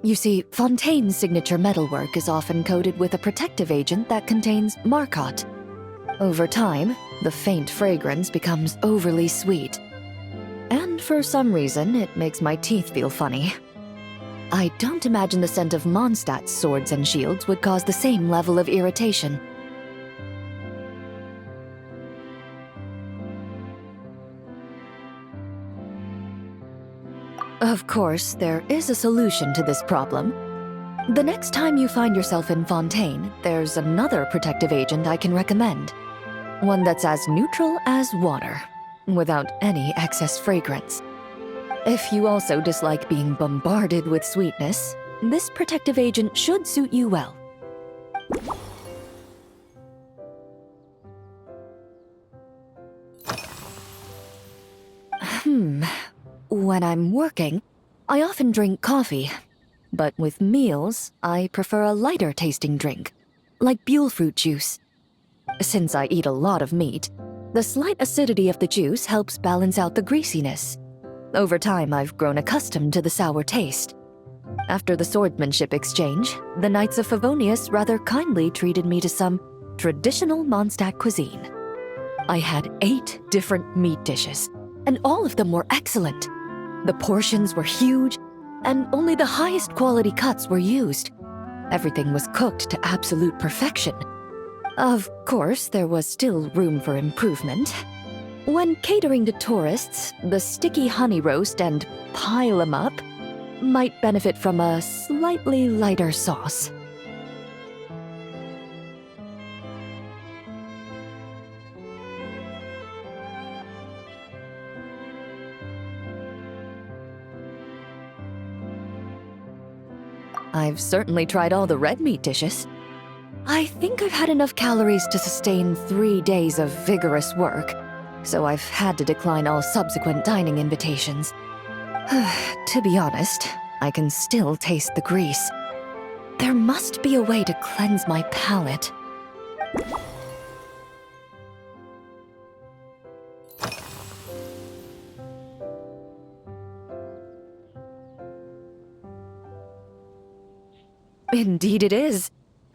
You see, Fontaine's signature metalwork is often coated with a protective agent that contains Marcotte. Over time, the faint fragrance becomes overly sweet. And for some reason, it makes my teeth feel funny. I don't imagine the scent of Mondstadt's swords and shields would cause the same level of irritation. Of course, there is a solution to this problem. The next time you find yourself in Fontaine, there's another protective agent I can recommend. One that's as neutral as water, without any excess fragrance. If you also dislike being bombarded with sweetness, this protective agent should suit you well. When I'm working, I often drink coffee. But with meals, I prefer a lighter tasting drink, like Buell fruit juice. Since I eat a lot of meat, the slight acidity of the juice helps balance out the greasiness. Over time, I've grown accustomed to the sour taste. After the swordsmanship exchange, the Knights of Favonius rather kindly treated me to some traditional Mondstadt cuisine. I had 8 different meat dishes, and all of them were excellent. The portions were huge, and only the highest quality cuts were used. Everything was cooked to absolute perfection. Of course, there was still room for improvement. When catering to tourists, the sticky honey roast and pile 'em up might benefit from a slightly lighter sauce. I've certainly tried all the red meat dishes. I think I've had enough calories to sustain 3 days of vigorous work, so I've had to decline all subsequent dining invitations. To be honest, I can still taste the grease. There must be a way to cleanse my palate. Indeed it is.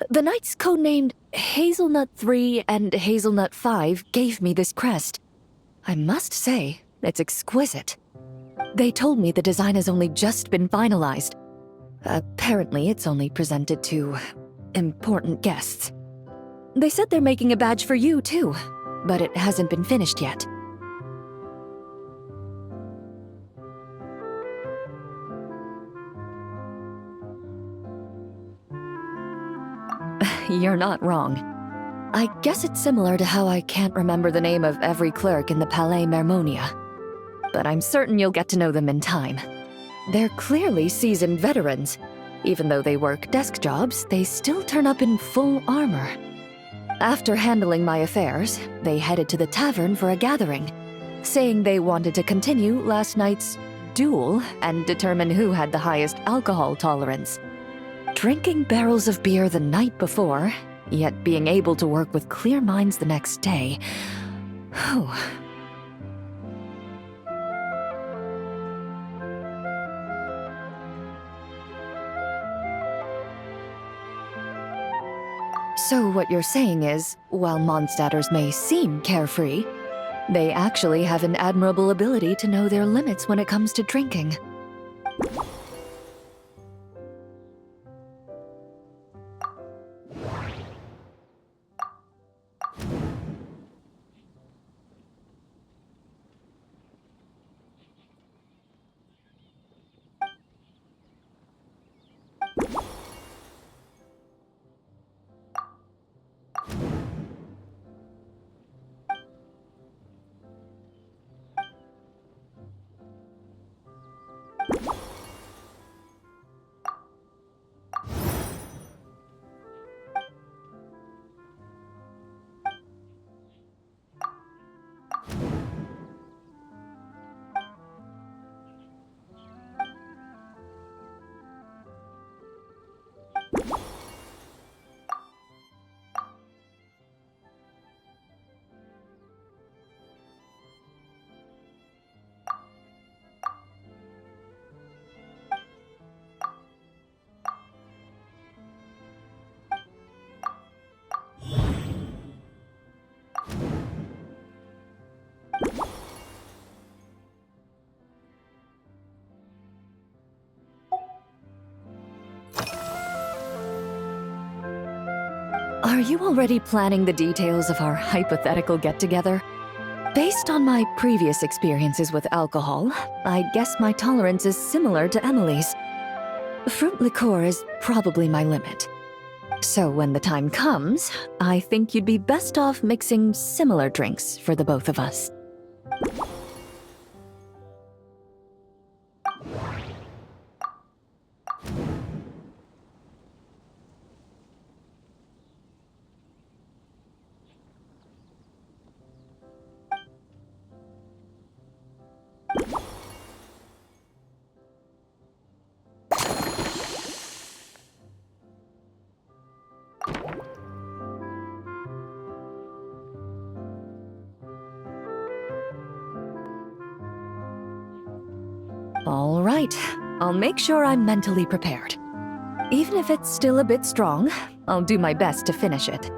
The knights codenamed Hazelnut 3 and Hazelnut 5 gave me this crest. I must say, it's exquisite. They told me the design has only just been finalized. Apparently, it's only presented to important guests. They said they're making a badge for you, too, but it hasn't been finished yet. You're not wrong. I guess it's similar to how I can't remember the name of every clerk in the Palais Mermonia. But I'm certain you'll get to know them in time. They're clearly seasoned veterans. Even though they work desk jobs, they still turn up in full armor. After handling my affairs, they headed to the tavern for a gathering, saying they wanted to continue last night's duel and determine who had the highest alcohol tolerance. Drinking barrels of beer the night before, yet being able to work with clear minds the next day. Whew. So what you're saying is, while Mondstadters may seem carefree, they actually have an admirable ability to know their limits when it comes to drinking. Are you already planning the details of our hypothetical get-together? Based on my previous experiences with alcohol, I guess my tolerance is similar to Emily's. Fruit liqueur is probably my limit. So when the time comes, I think you'd be best off mixing similar drinks for the both of us. All right, I'll make sure I'm mentally prepared. Even if it's still a bit strong, I'll do my best to finish it.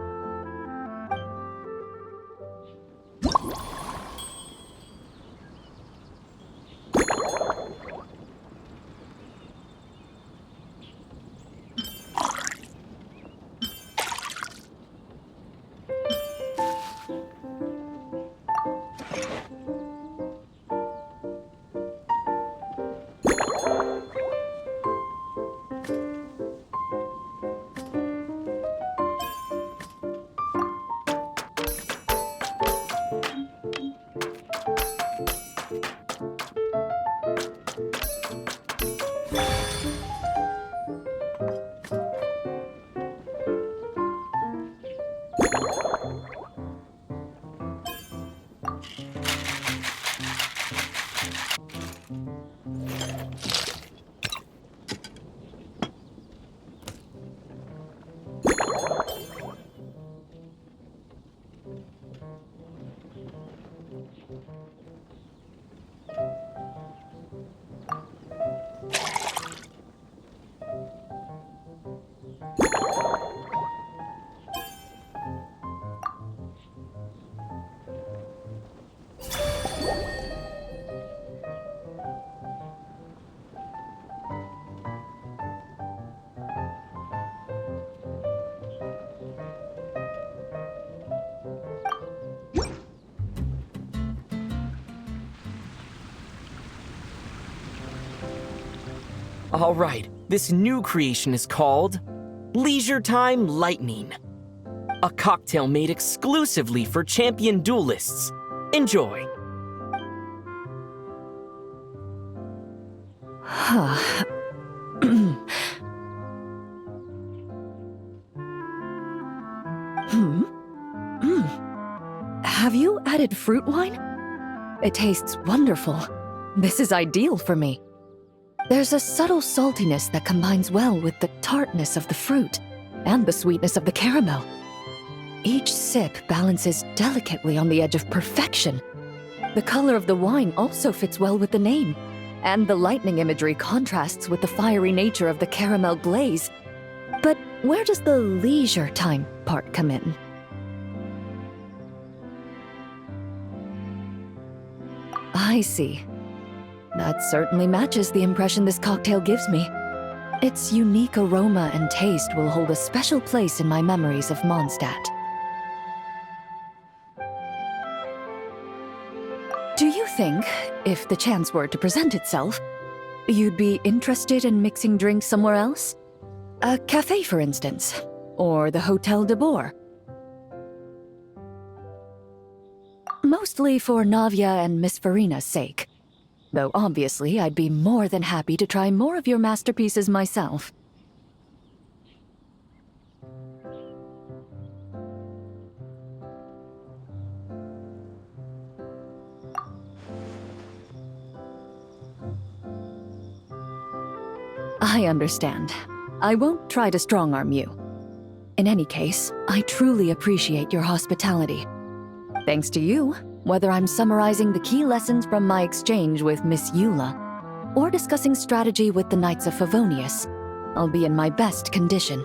All right, this new creation is called Leisure Time Lightning. A cocktail made exclusively for champion duelists. Enjoy. Have you added fruit wine? It tastes wonderful. This is ideal for me. There's a subtle saltiness that combines well with the tartness of the fruit and the sweetness of the caramel. Each sip balances delicately on the edge of perfection. The color of the wine also fits well with the name, and the lightning imagery contrasts with the fiery nature of the caramel glaze. But where does the leisure time part come in? I see. That certainly matches the impression this cocktail gives me. Its unique aroma and taste will hold a special place in my memories of Mondstadt. Do you think, if the chance were to present itself, you'd be interested in mixing drinks somewhere else? A cafe, for instance, or the Hotel de Boer? Mostly for Navia and Miss Farina's sake. Though obviously I'd be more than happy to try more of your masterpieces myself. I understand. I won't try to strong-arm you. In any case, I truly appreciate your hospitality. Thanks to you, whether I'm summarizing the key lessons from my exchange with Miss Eula, or discussing strategy with the Knights of Favonius, I'll be in my best condition.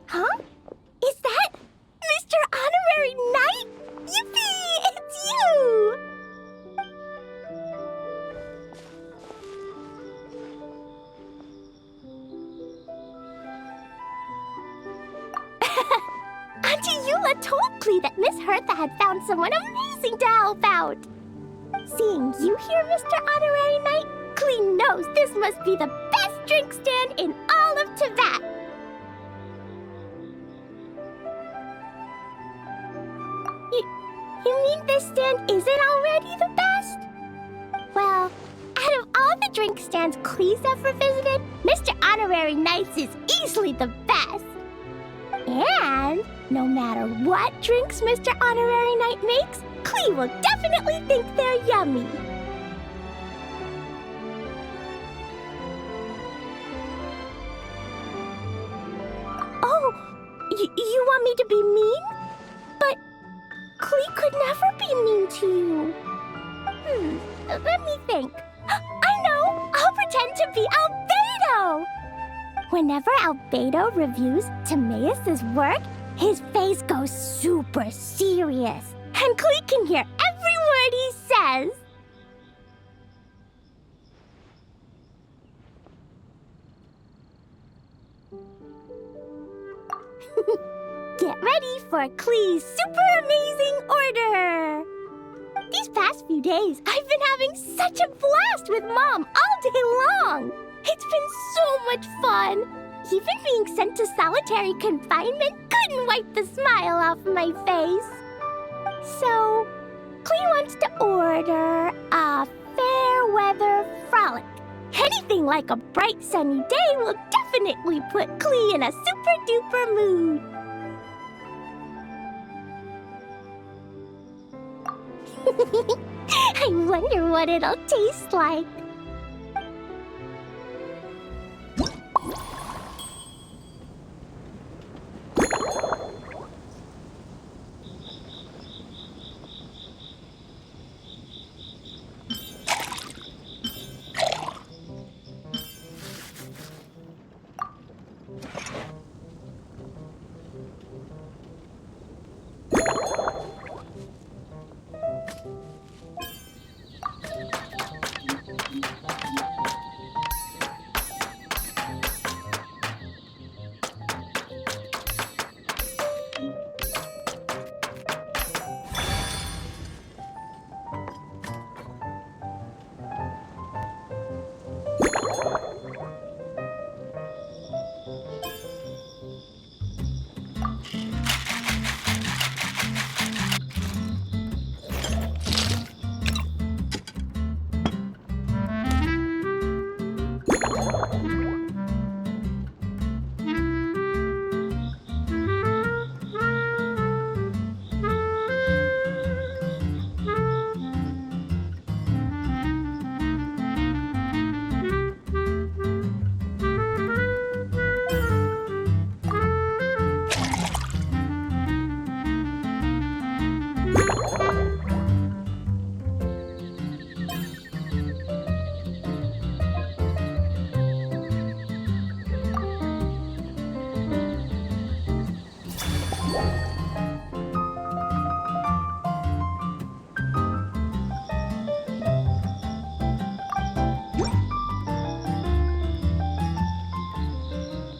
Huh? Is that Mr. Honorary Knight? Yippee! It's you! Auntie Eula told Klee that Miss Hertha had found someone amazing to help out. Seeing you here, Mr. Honorary Knight, Klee knows this must be the best drink stand in all of Teyvat. You mean this stand isn't already the best? Well, out of all the drink stands Klee's ever visited, Mr. Honorary Knight's is easily the best. And no matter what drinks Mr. Honorary Knight makes, Klee will definitely think they're yummy. Oh, you want me to be mean? But Klee could never be mean to you. Let me think. I know! I'll pretend to be Albedo! Whenever Albedo reviews Timaeus' work, his face goes super serious, and Klee can hear every word he says. Get ready for Klee's super amazing order! These past few days, I've been having such a blast with Mom all day long! It's been so much fun! Even being sent to solitary confinement couldn't wipe the smile off my face. So, Klee wants to order a fair weather frolic. Anything like a bright sunny day will definitely put Klee in a super duper mood. I wonder what it'll taste like.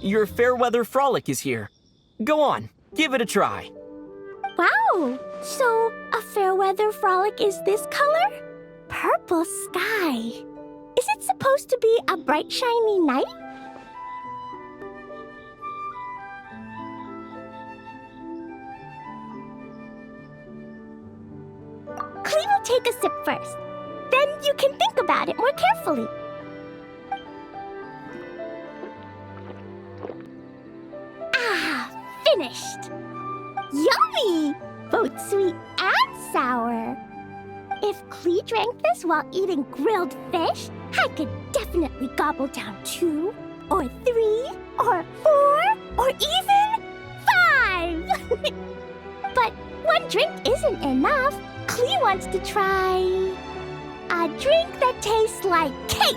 Your Fairweather Frolic is here. Go on, give it a try. Wow! So, a fair weather frolic is this color? Purple sky. Is it supposed to be a bright, shiny night? Klee will take a sip first. Then you can think about it more carefully. Ah, finished! Yummy! Both sweet and sour. If Klee drank this while eating grilled fish, I could definitely gobble down 2, or 3, or 4, or even 5! one drink isn't enough. Clee wants to try a drink that tastes like cake.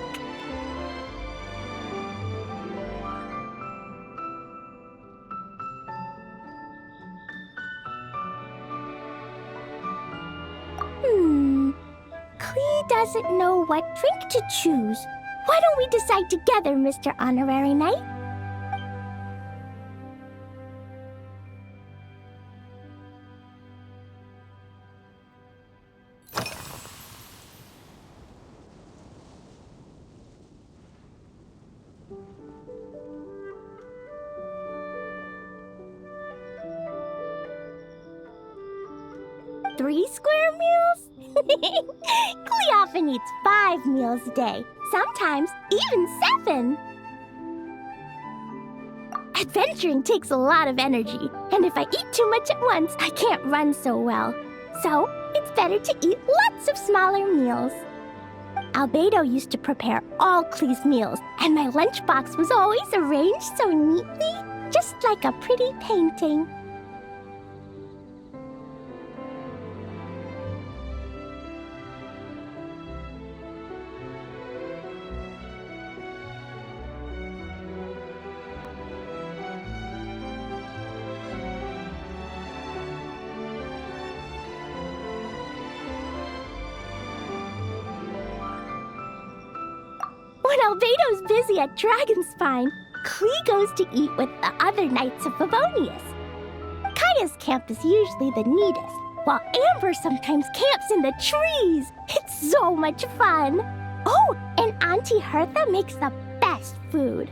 Clee doesn't know what drink to choose. Why don't we decide together, Mr. Honorary Knight? Three square meals? Clee often eats 5 meals a day, sometimes even 7. Adventuring takes a lot of energy, and if I eat too much at once, I can't run so well. So, it's better to eat lots of smaller meals. Albedo used to prepare all Clee's meals, and my lunchbox was always arranged so neatly, just like a pretty painting. When Albedo's busy at Dragonspine, Clee goes to eat with the other Knights of Favonius. Kaya's camp is usually the neatest, while Amber sometimes camps in the trees. It's so much fun. Oh, and Auntie Hertha makes the best food.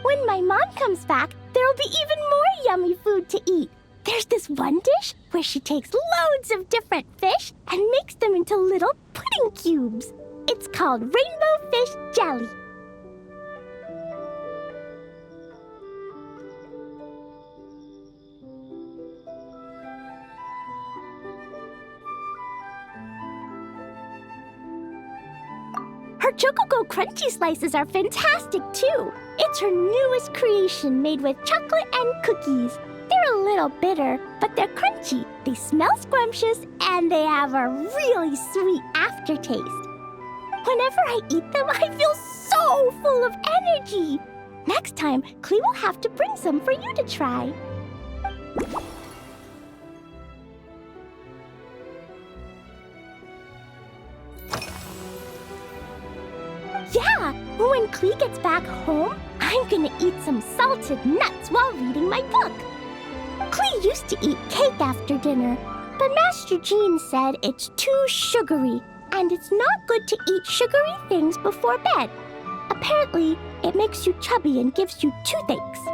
When my mom comes back, there'll be even more yummy food to eat. There's this one dish where she takes loads of different fish and makes them into little pudding cubes. It's called rainbow fish jelly. Her Chococo Crunchy Slices are fantastic too. It's her newest creation made with chocolate and cookies. They're a little bitter, but they're crunchy. They smell scrumptious and they have a really sweet aftertaste. Whenever I eat them, I feel so full of energy. Next time, Clee will have to bring some for you to try. Yeah, when Clee gets back home, I'm gonna eat some salted nuts while reading my book. Clee used to eat cake after dinner, but Master Jean said it's too sugary, and it's not good to eat sugary things before bed. Apparently, it makes you chubby and gives you toothaches.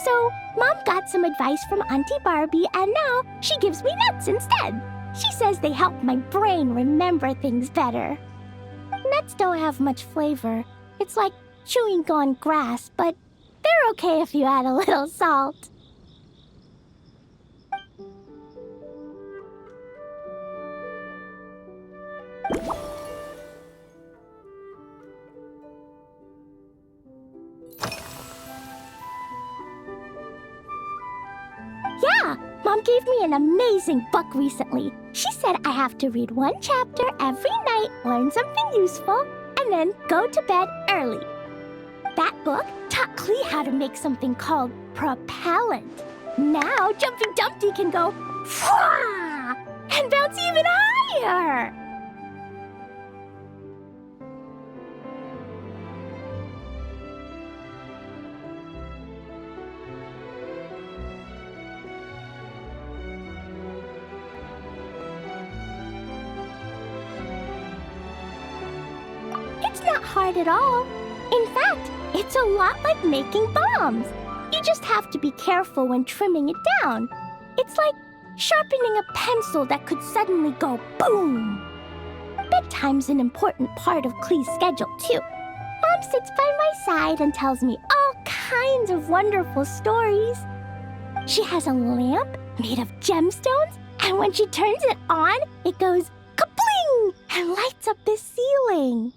So, Mom got some advice from Auntie Barbie, and now she gives me nuts instead. She says they help my brain remember things better. Nuts don't have much flavor. It's like chewing gone grass, but they're okay if you add a little salt. Yeah, Mom gave me an amazing book recently. She said I have to read one chapter every night, learn something useful, and then go to bed early. That book taught Clee how to make something called propellant. Now Jumping Dumpty can go "Fwah!" and bounce even higher. It's not hard at all. In fact, it's a lot like making bombs. You just have to be careful when trimming it down. It's like sharpening a pencil that could suddenly go boom. Bedtime's an important part of Clee's schedule, too. Mom sits by my side and tells me all kinds of wonderful stories. She has a lamp made of gemstones, and when she turns it on, it goes kabling and lights up the ceiling.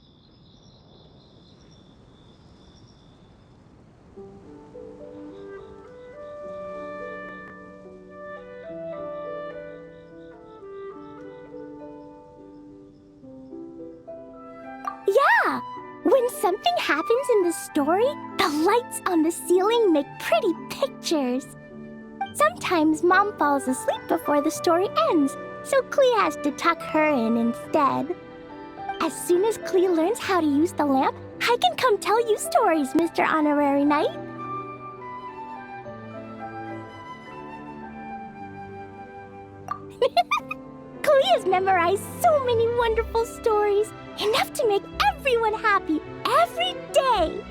When something happens in the story, the lights on the ceiling make pretty pictures. Sometimes Mom falls asleep before the story ends, so Klee has to tuck her in instead. As soon as Klee learns how to use the lamp, I can come tell you stories, Mr. Honorary Knight. Klee has memorized so many wonderful stories, enough to make everyone happy every day.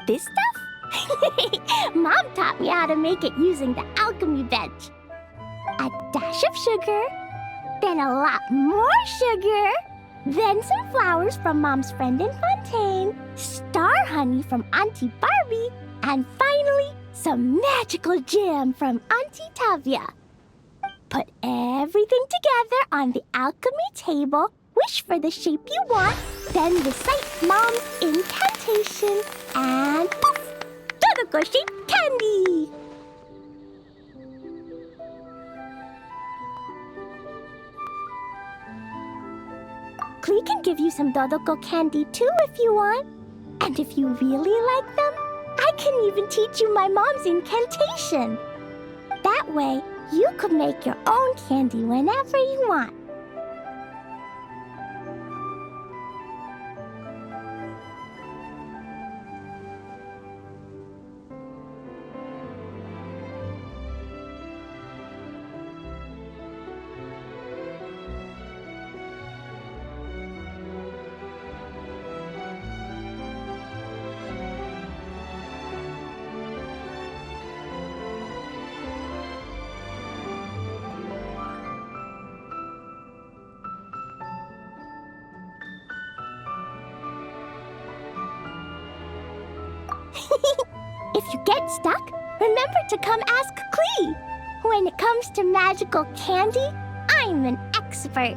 This stuff? Mom taught me how to make it using the alchemy bench. A dash of sugar, then a lot more sugar, then some flowers from Mom's friend in Fontaine, star honey from Auntie Barbie, and finally, some magical jam from Auntie Tavia. Put everything together on the alchemy table, wish for the shape you want, then recite Mom's incantation, and poof! Dodoco-shaped candy! Klee can give you some Dodoco candy too if you want. And if you really like them, I can even teach you my mom's incantation. That way, you could make your own candy whenever you want. If you get stuck, remember to come ask Klee. When it comes to magical candy, I'm an expert.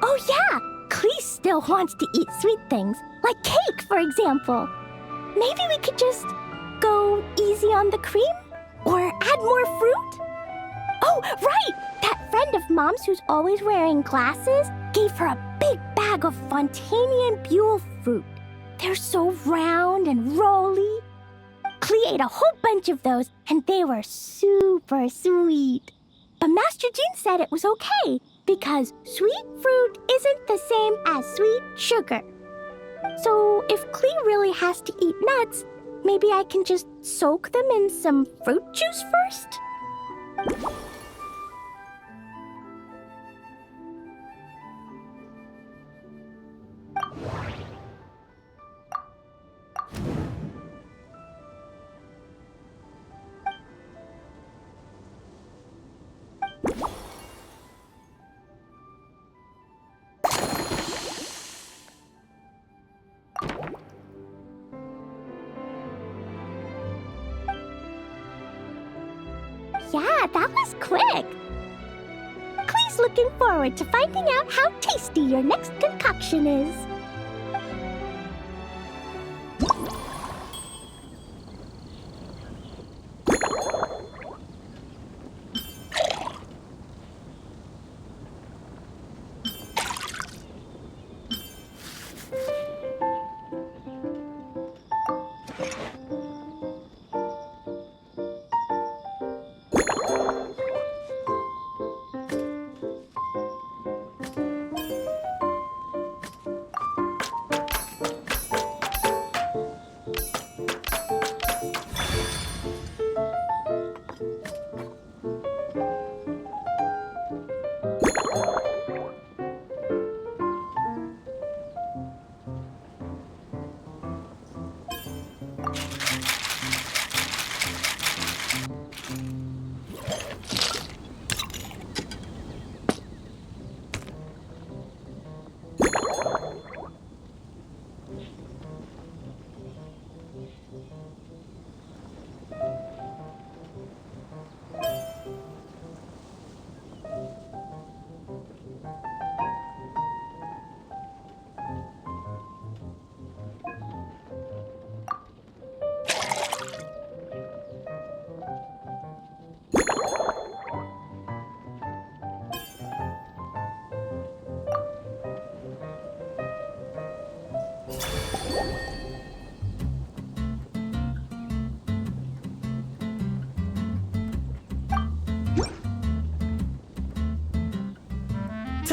Oh yeah! Klee still wants to eat sweet things, like cake, for example. Maybe we could just go easy on the cream? Or add more fruit? Oh, right! That friend of Mom's who's always wearing glasses gave her a big bag of Fontanian Buell fruit. They're so round and rolly. Klee ate a whole bunch of those, and they were super sweet. But Master Jean said it was okay, because sweet fruit isn't the same as sweet sugar. So if Klee really has to eat nuts, maybe I can just soak them in some fruit juice first? Yeah, that was quick. Klee's looking forward to finding out how tasty your next concoction is.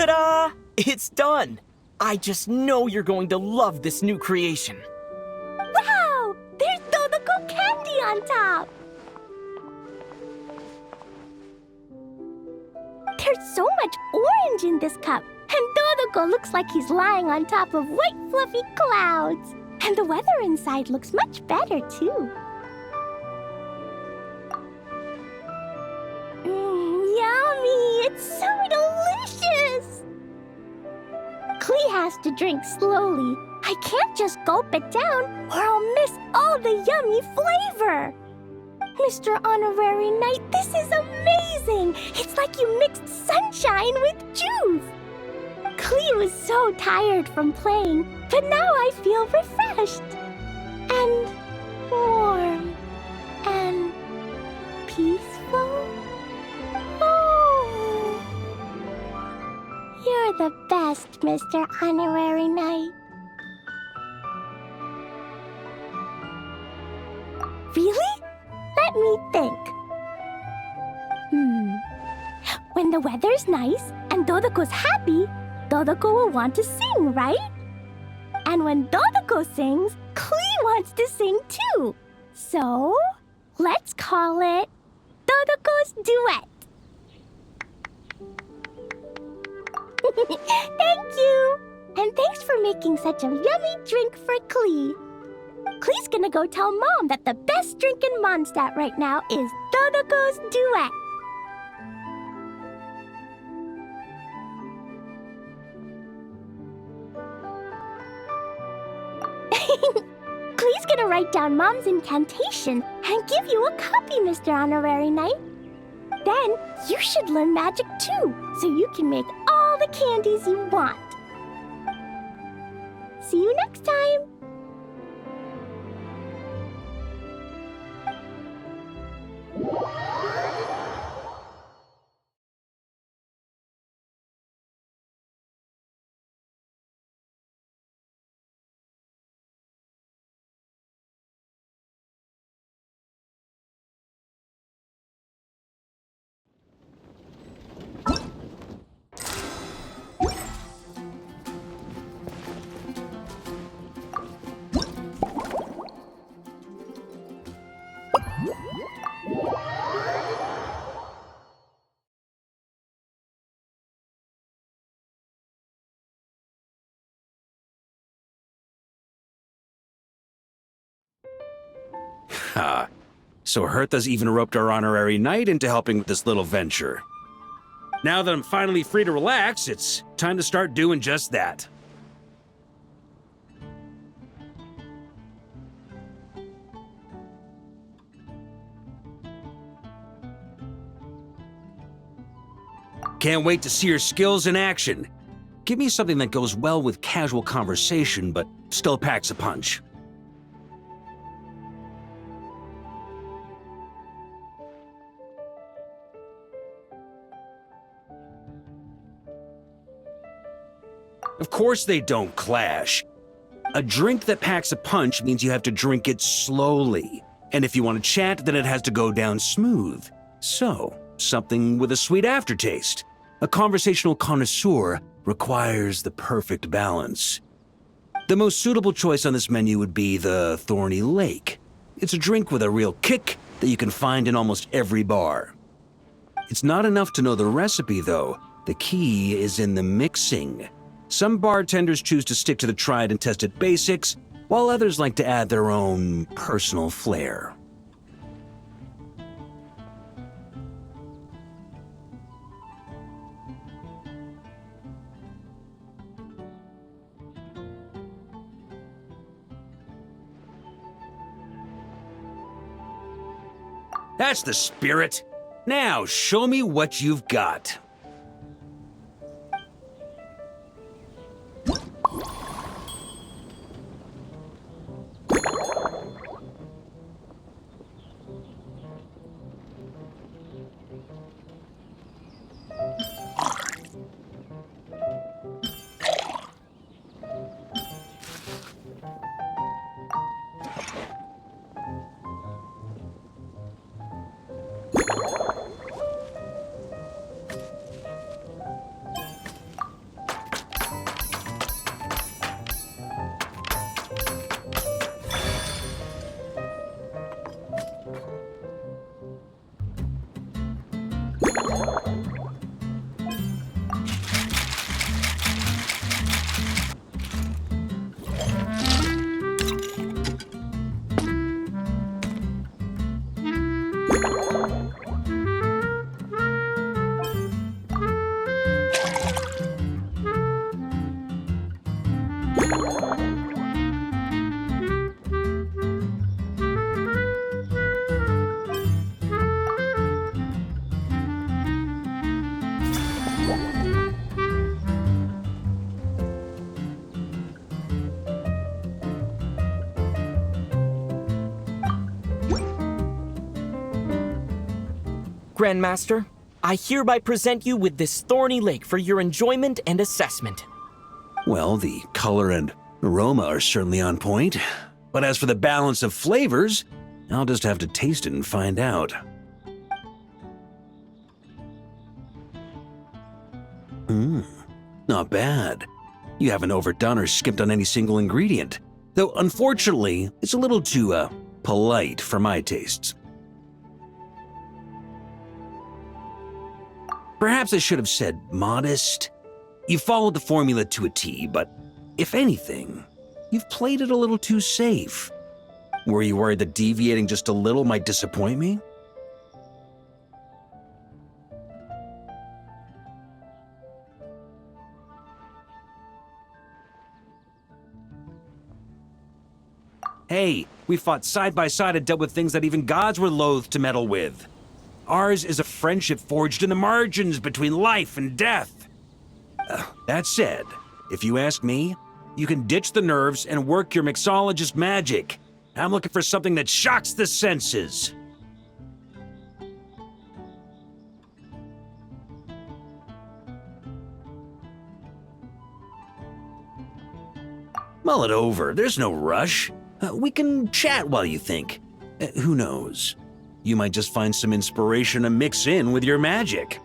Ta-da! It's done! I just know you're going to love this new creation. Wow! There's Dodoko candy on top! There's so much orange in this cup, and Dodoko looks like he's lying on top of white fluffy clouds. And the weather inside looks much better, too. Yummy! It's so delicious! Klee has to drink slowly. I can't just gulp it down, or I'll miss all the yummy flavor. Mr. Honorary Knight, this is amazing! It's like you mixed sunshine with juice! Klee was so tired from playing, but now I feel refreshed. And warm. And peaceful. Oh! You're the best, Mr. Honorary Knight. Really? Let me think. When the weather's nice and Dodoko's happy, Dodoko will want to sing, right? And when Dodoko sings, Klee wants to sing too. So, let's call it Dodoko's Duet. Thank you! And thanks for making such a yummy drink for Klee. Klee's gonna go tell Mom that the best drink in Mondstadt right now is Dodoko's Duet. Klee's gonna write down Mom's incantation and give you a copy, Mr. Honorary Knight. Then you should learn magic too, so you can make all the candies you want. See you next time! Ha. So Hertha's even roped our honorary knight into helping with this little venture. Now that I'm finally free to relax, it's time to start doing just that. Can't wait to see your skills in action. Give me something that goes well with casual conversation, but still packs a punch. Of course they don't clash. A drink that packs a punch means you have to drink it slowly. And if you want to chat, then it has to go down smooth. So, something with a sweet aftertaste. A conversational connoisseur requires the perfect balance. The most suitable choice on this menu would be the Thorny Lake. It's a drink with a real kick that you can find in almost every bar. It's not enough to know the recipe, though. The key is in the mixing. Some bartenders choose to stick to the tried and tested basics, while others like to add their own personal flair. That's the spirit. Now, show me what you've got. Grandmaster. I hereby present you with this thorny lake for your enjoyment and assessment. Well, the color and aroma are certainly on point. But as for the balance of flavors, I'll just have to taste it and find out. Not bad. You haven't overdone or skipped on any single ingredient. Though, unfortunately, it's a little too, polite for my tastes. Perhaps I should have said modest. You followed the formula to a T, but if anything, you've played it a little too safe. Were you worried that deviating just a little might disappoint me? Hey, we fought side by side and dealt with things that even gods were loath to meddle with. Ours is a friendship forged in the margins between life and death. That said, if you ask me, you can ditch the nerves and work your mixologist magic. I'm looking for something that shocks the senses. Mull it over, there's no rush. We can chat while you think. Who knows? You might just find some inspiration to mix in with your magic.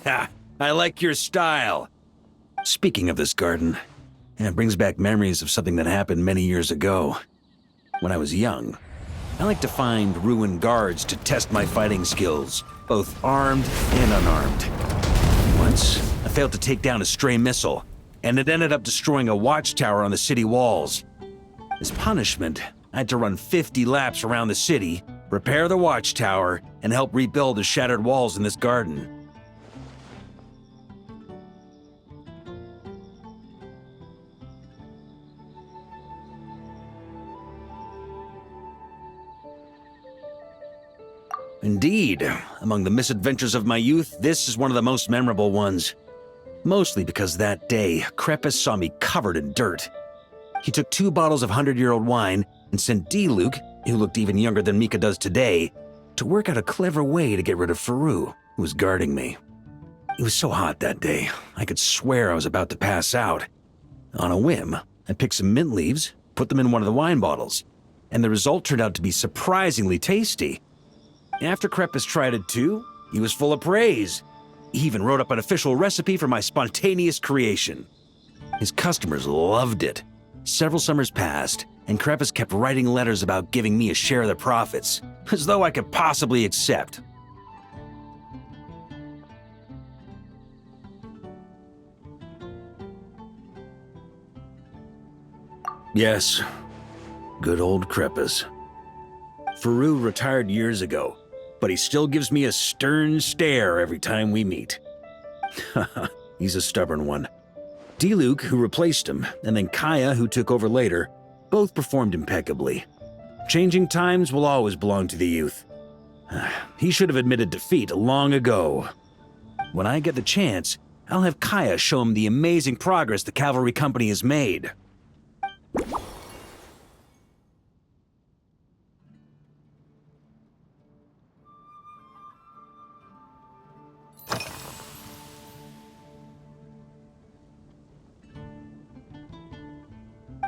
Ha! I like your style. Speaking of this garden, it brings back memories of something that happened many years ago. When I was young, I liked to find ruined guards to test my fighting skills, both armed and unarmed. Once, I failed to take down a stray missile, and it ended up destroying a watchtower on the city walls. As punishment, I had to run 50 laps around the city, repair the watchtower, and help rebuild the shattered walls in this garden. Indeed, among the misadventures of my youth, this is one of the most memorable ones. Mostly because that day, Crepus saw me covered in dirt. He took 2 bottles of 100-year-old wine and sent D-Luke, who looked even younger than Mika does today, to work out a clever way to get rid of Faru, who was guarding me. It was so hot that day, I could swear I was about to pass out. On a whim, I picked some mint leaves, put them in one of the wine bottles, and the result turned out to be surprisingly tasty. After Crepus tried it too, he was full of praise. He even wrote up an official recipe for my spontaneous creation. His customers loved it. Several summers passed, and Crepus kept writing letters about giving me a share of the profits, as though I could possibly accept. Yes, good old Crepus. Faru retired years ago, but he still gives me a stern stare every time we meet. He's a stubborn one. D-Luke, who replaced him, and then Kaya, who took over later, both performed impeccably. Changing times will always belong to the youth. He should have admitted defeat long ago. When I get the chance, I'll have Kaya show him the amazing progress the cavalry company has made.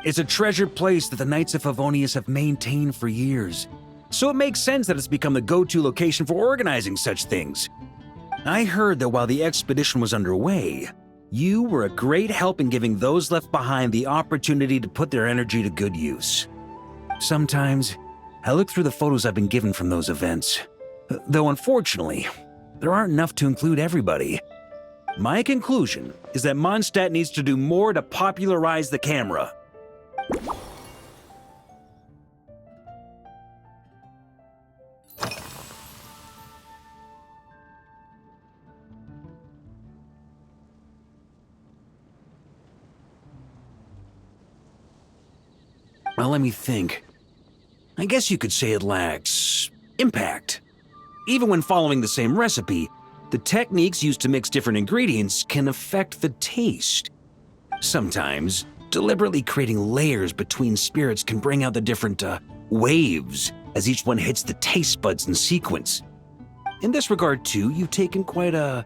It's a treasured place that the Knights of Favonius have maintained for years, so it makes sense that it's become the go-to location for organizing such things. I heard that while the expedition was underway, you were a great help in giving those left behind the opportunity to put their energy to good use. Sometimes, I look through the photos I've been given from those events, though unfortunately, there aren't enough to include everybody. My conclusion is that Mondstadt needs to do more to popularize the camera. Well, let me think. I guess you could say it lacks impact. Even when following the same recipe, the techniques used to mix different ingredients can affect the taste. Sometimes, deliberately creating layers between spirits can bring out the different waves as each one hits the taste buds in sequence. In this regard, too, you've taken quite a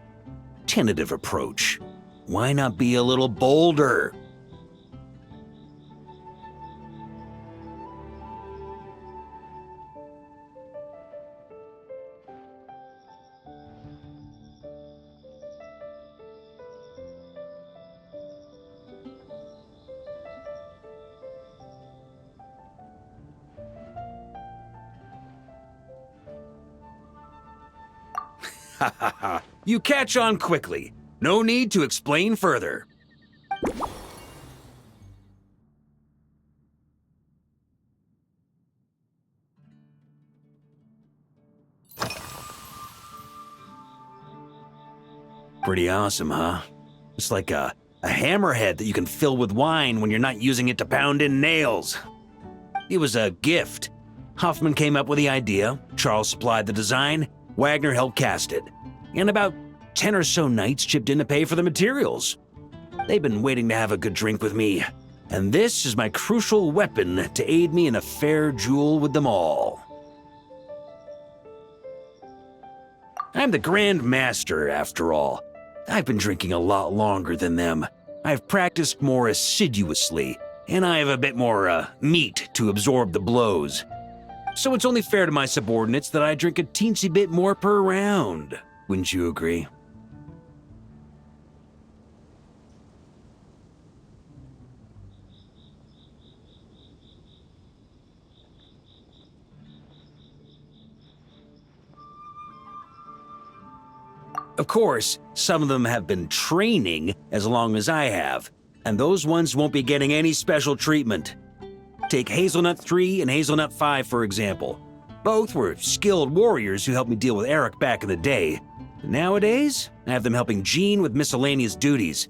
tentative approach. Why not be a little bolder? Ha ha ha. You catch on quickly. No need to explain further. Pretty awesome, huh? It's like a hammerhead that you can fill with wine when you're not using it to pound in nails. It was a gift. Hoffman came up with the idea, Charles supplied the design, Wagner helped cast it, and about 10 or so knights chipped in to pay for the materials. They've been waiting to have a good drink with me, and this is my crucial weapon to aid me in a fair duel with them all. I'm the Grand Master, after all. I've been drinking a lot longer than them. I've practiced more assiduously, and I have a bit more meat to absorb the blows. So it's only fair to my subordinates that I drink a teensy bit more per round. Wouldn't you agree? Of course, some of them have been training as long as I have, and those ones won't be getting any special treatment. Take Hazelnut 3 and Hazelnut 5, for example. Both were skilled warriors who helped me deal with Eric back in the day. Nowadays, I have them helping Jean with miscellaneous duties.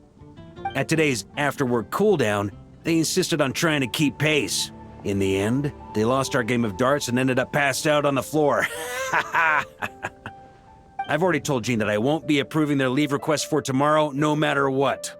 At today's after-work cooldown, they insisted on trying to keep pace. In the end, they lost our game of darts and ended up passed out on the floor. I've already told Jean that I won't be approving their leave request for tomorrow, no matter what.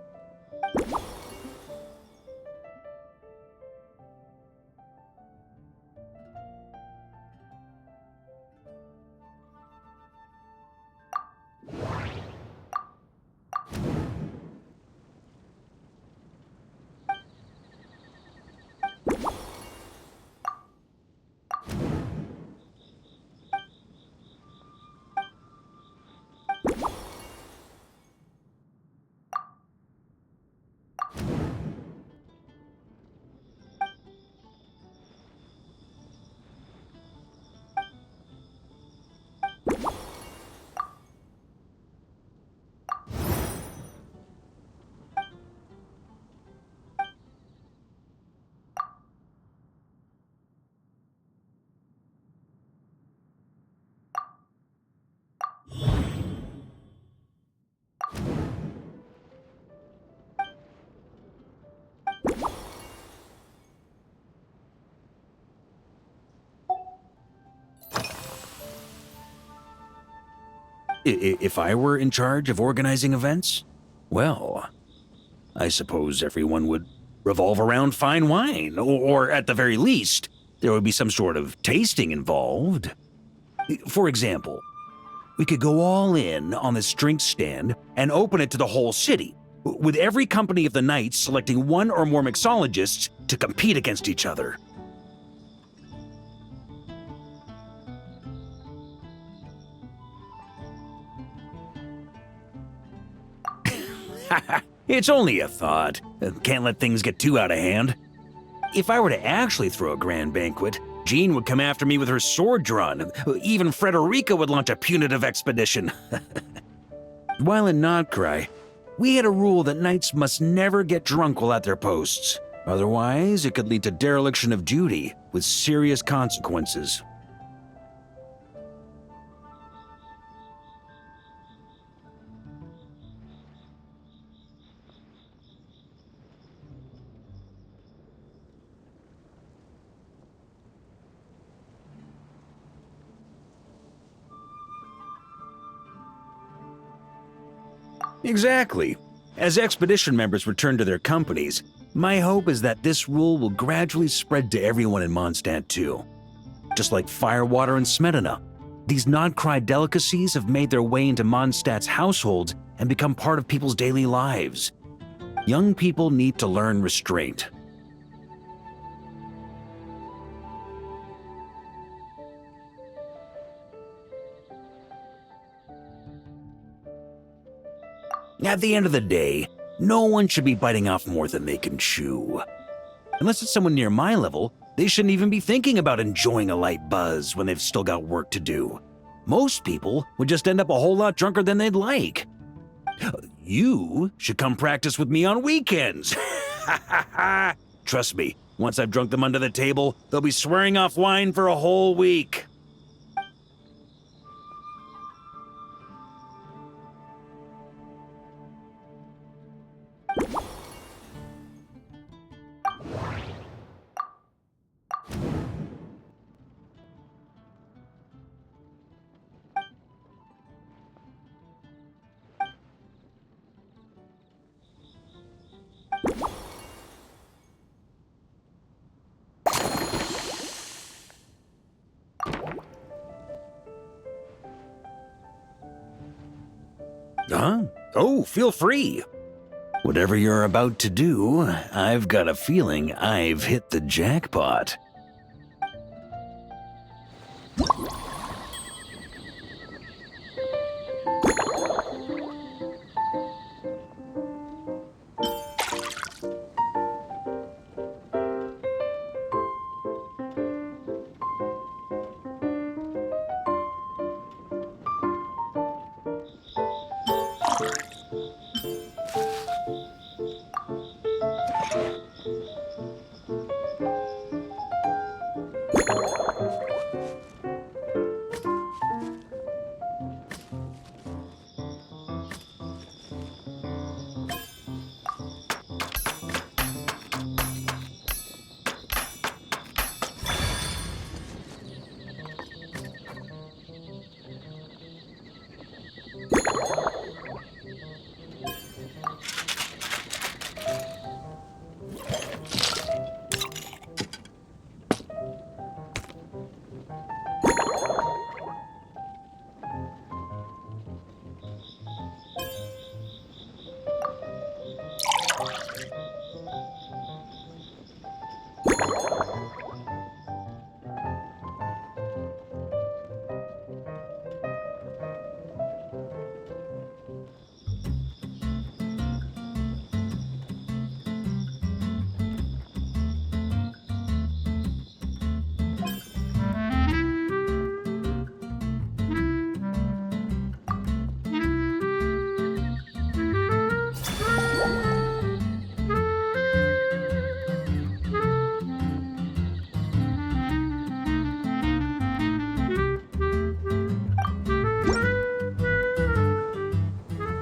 If I were in charge of organizing events, well, I suppose everyone would revolve around fine wine, or at the very least, there would be some sort of tasting involved. For example, we could go all in on this drink stand and open it to the whole city, with every company of the knights selecting one or more mixologists to compete against each other. It's only a thought. Can't let things get too out of hand. If I were to actually throw a grand banquet, Jean would come after me with her sword drawn. Even Frederica would launch a punitive expedition. While in Nodcry, we had a rule that knights must never get drunk while at their posts. Otherwise, it could lead to dereliction of duty, with serious consequences. Exactly. As expedition members return to their companies, my hope is that this rule will gradually spread to everyone in Mondstadt too. Just like firewater and smetana, these non-cry delicacies have made their way into Mondstadt's households and become part of people's daily lives. Young people need to learn restraint. At the end of the day, no one should be biting off more than they can chew. Unless it's someone near my level, they shouldn't even be thinking about enjoying a light buzz when they've still got work to do. Most people would just end up a whole lot drunker than they'd like. You should come practice with me on weekends. Trust me, once I've drunk them under the table, they'll be swearing off wine for a whole week. Huh? Oh, feel free. Whatever you're about to do, I've got a feeling I've hit the jackpot.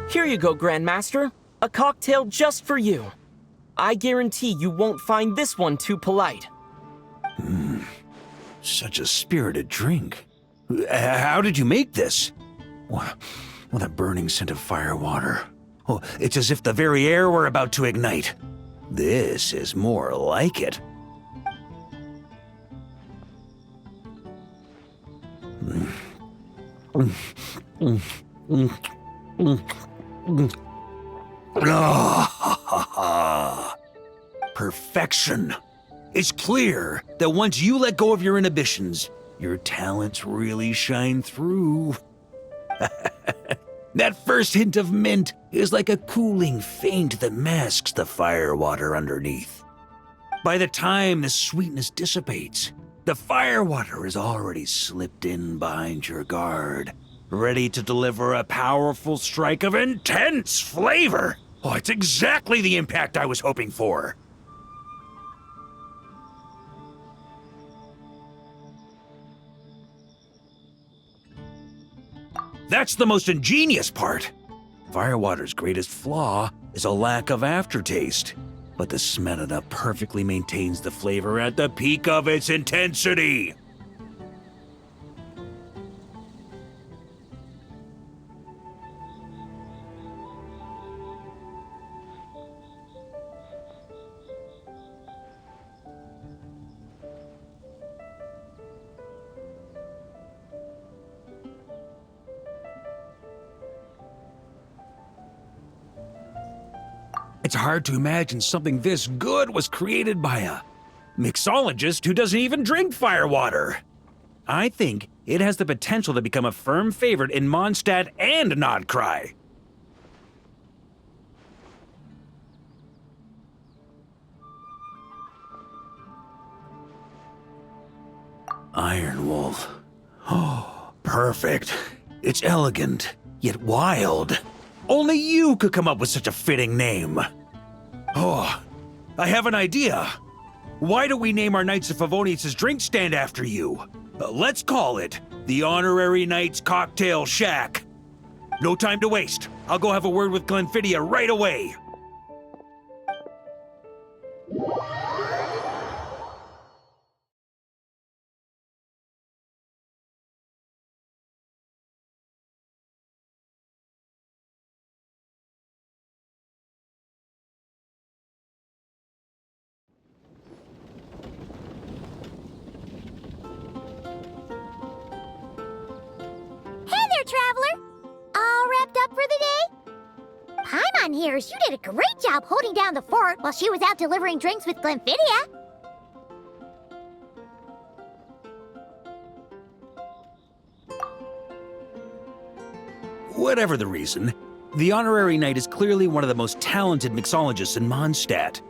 Here you go, Grandmaster. A cocktail just for you. I guarantee you won't find this one too polite. Such a spirited drink. How did you make this? What a burning scent of firewater. Oh, it's as if the very air were about to ignite. This is more like it. Perfection. It's clear that once you let go of your inhibitions, your talents really shine through. That first hint of mint is like a cooling feint that masks the firewater underneath. By the time the sweetness dissipates, the firewater is already slipped in behind your guard, ready to deliver a powerful strike of intense flavor. Oh, it's exactly the impact I was hoping for. That's the most ingenious part. Firewater's greatest flaw is a lack of aftertaste, but the smetana perfectly maintains the flavor at the peak of its intensity. It's hard to imagine something this good was created by a mixologist who doesn't even drink firewater. I think it has the potential to become a firm favorite in Mondstadt and Nodcry. Iron Wolf. Oh, perfect. It's elegant, yet wild. Only you could come up with such a fitting name. Oh, I have an idea. Why don't we name our Knights of Favonius' drink stand after you? Let's call it the Honorary Knights Cocktail Shack. No time to waste. I'll go have a word with Glenfidia right away. Traveler. All wrapped up for the day? Paimon hears you did a great job holding down the fort while she was out delivering drinks with Glenfidia. Whatever the reason, the Honorary Knight is clearly one of the most talented mixologists in Mondstadt.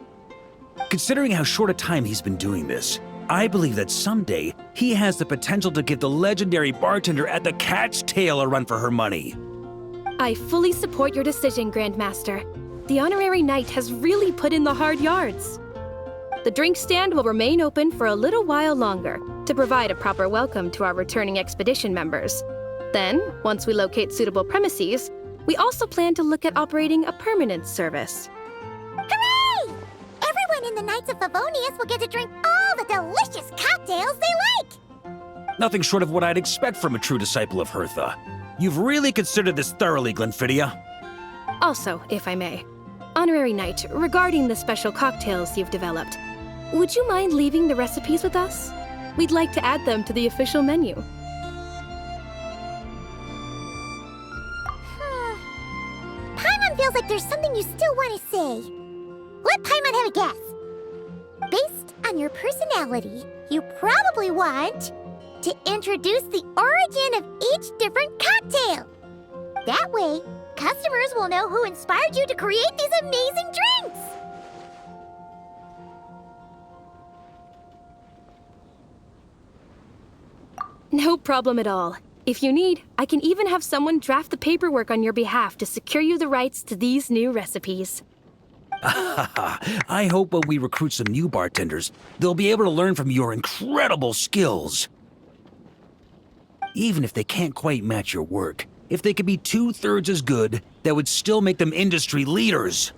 Considering how short a time he's been doing this, I believe that someday he has the potential to give the legendary bartender at the Cat's Tail a run for her money. I fully support your decision, Grandmaster. The Honorary Knight has really put in the hard yards. The drink stand will remain open for a little while longer to provide a proper welcome to our returning expedition members. Then, once we locate suitable premises, we also plan to look at operating a permanent service. Hooray! Everyone in the Knights of Favonius will get to drink all the delicious cocktails they like! Nothing short of what I'd expect from a true disciple of Hertha. You've really considered this thoroughly, Glenfidia. Also, if I may, Honorary Knight, regarding the special cocktails you've developed, would you mind leaving the recipes with us? We'd like to add them to the official menu. Paimon feels like there's something you still want to say. Let Paimon have a guess. Based on your personality, you probably want to introduce the origin of each different cocktail. That way, customers will know who inspired you to create these amazing drinks. No problem at all. If you need, I can even have someone draft the paperwork on your behalf to secure you the rights to these new recipes. I hope when we recruit some new bartenders, they'll be able to learn from your incredible skills. Even if they can't quite match your work, if they could be 2/3 as good, that would still make them industry leaders.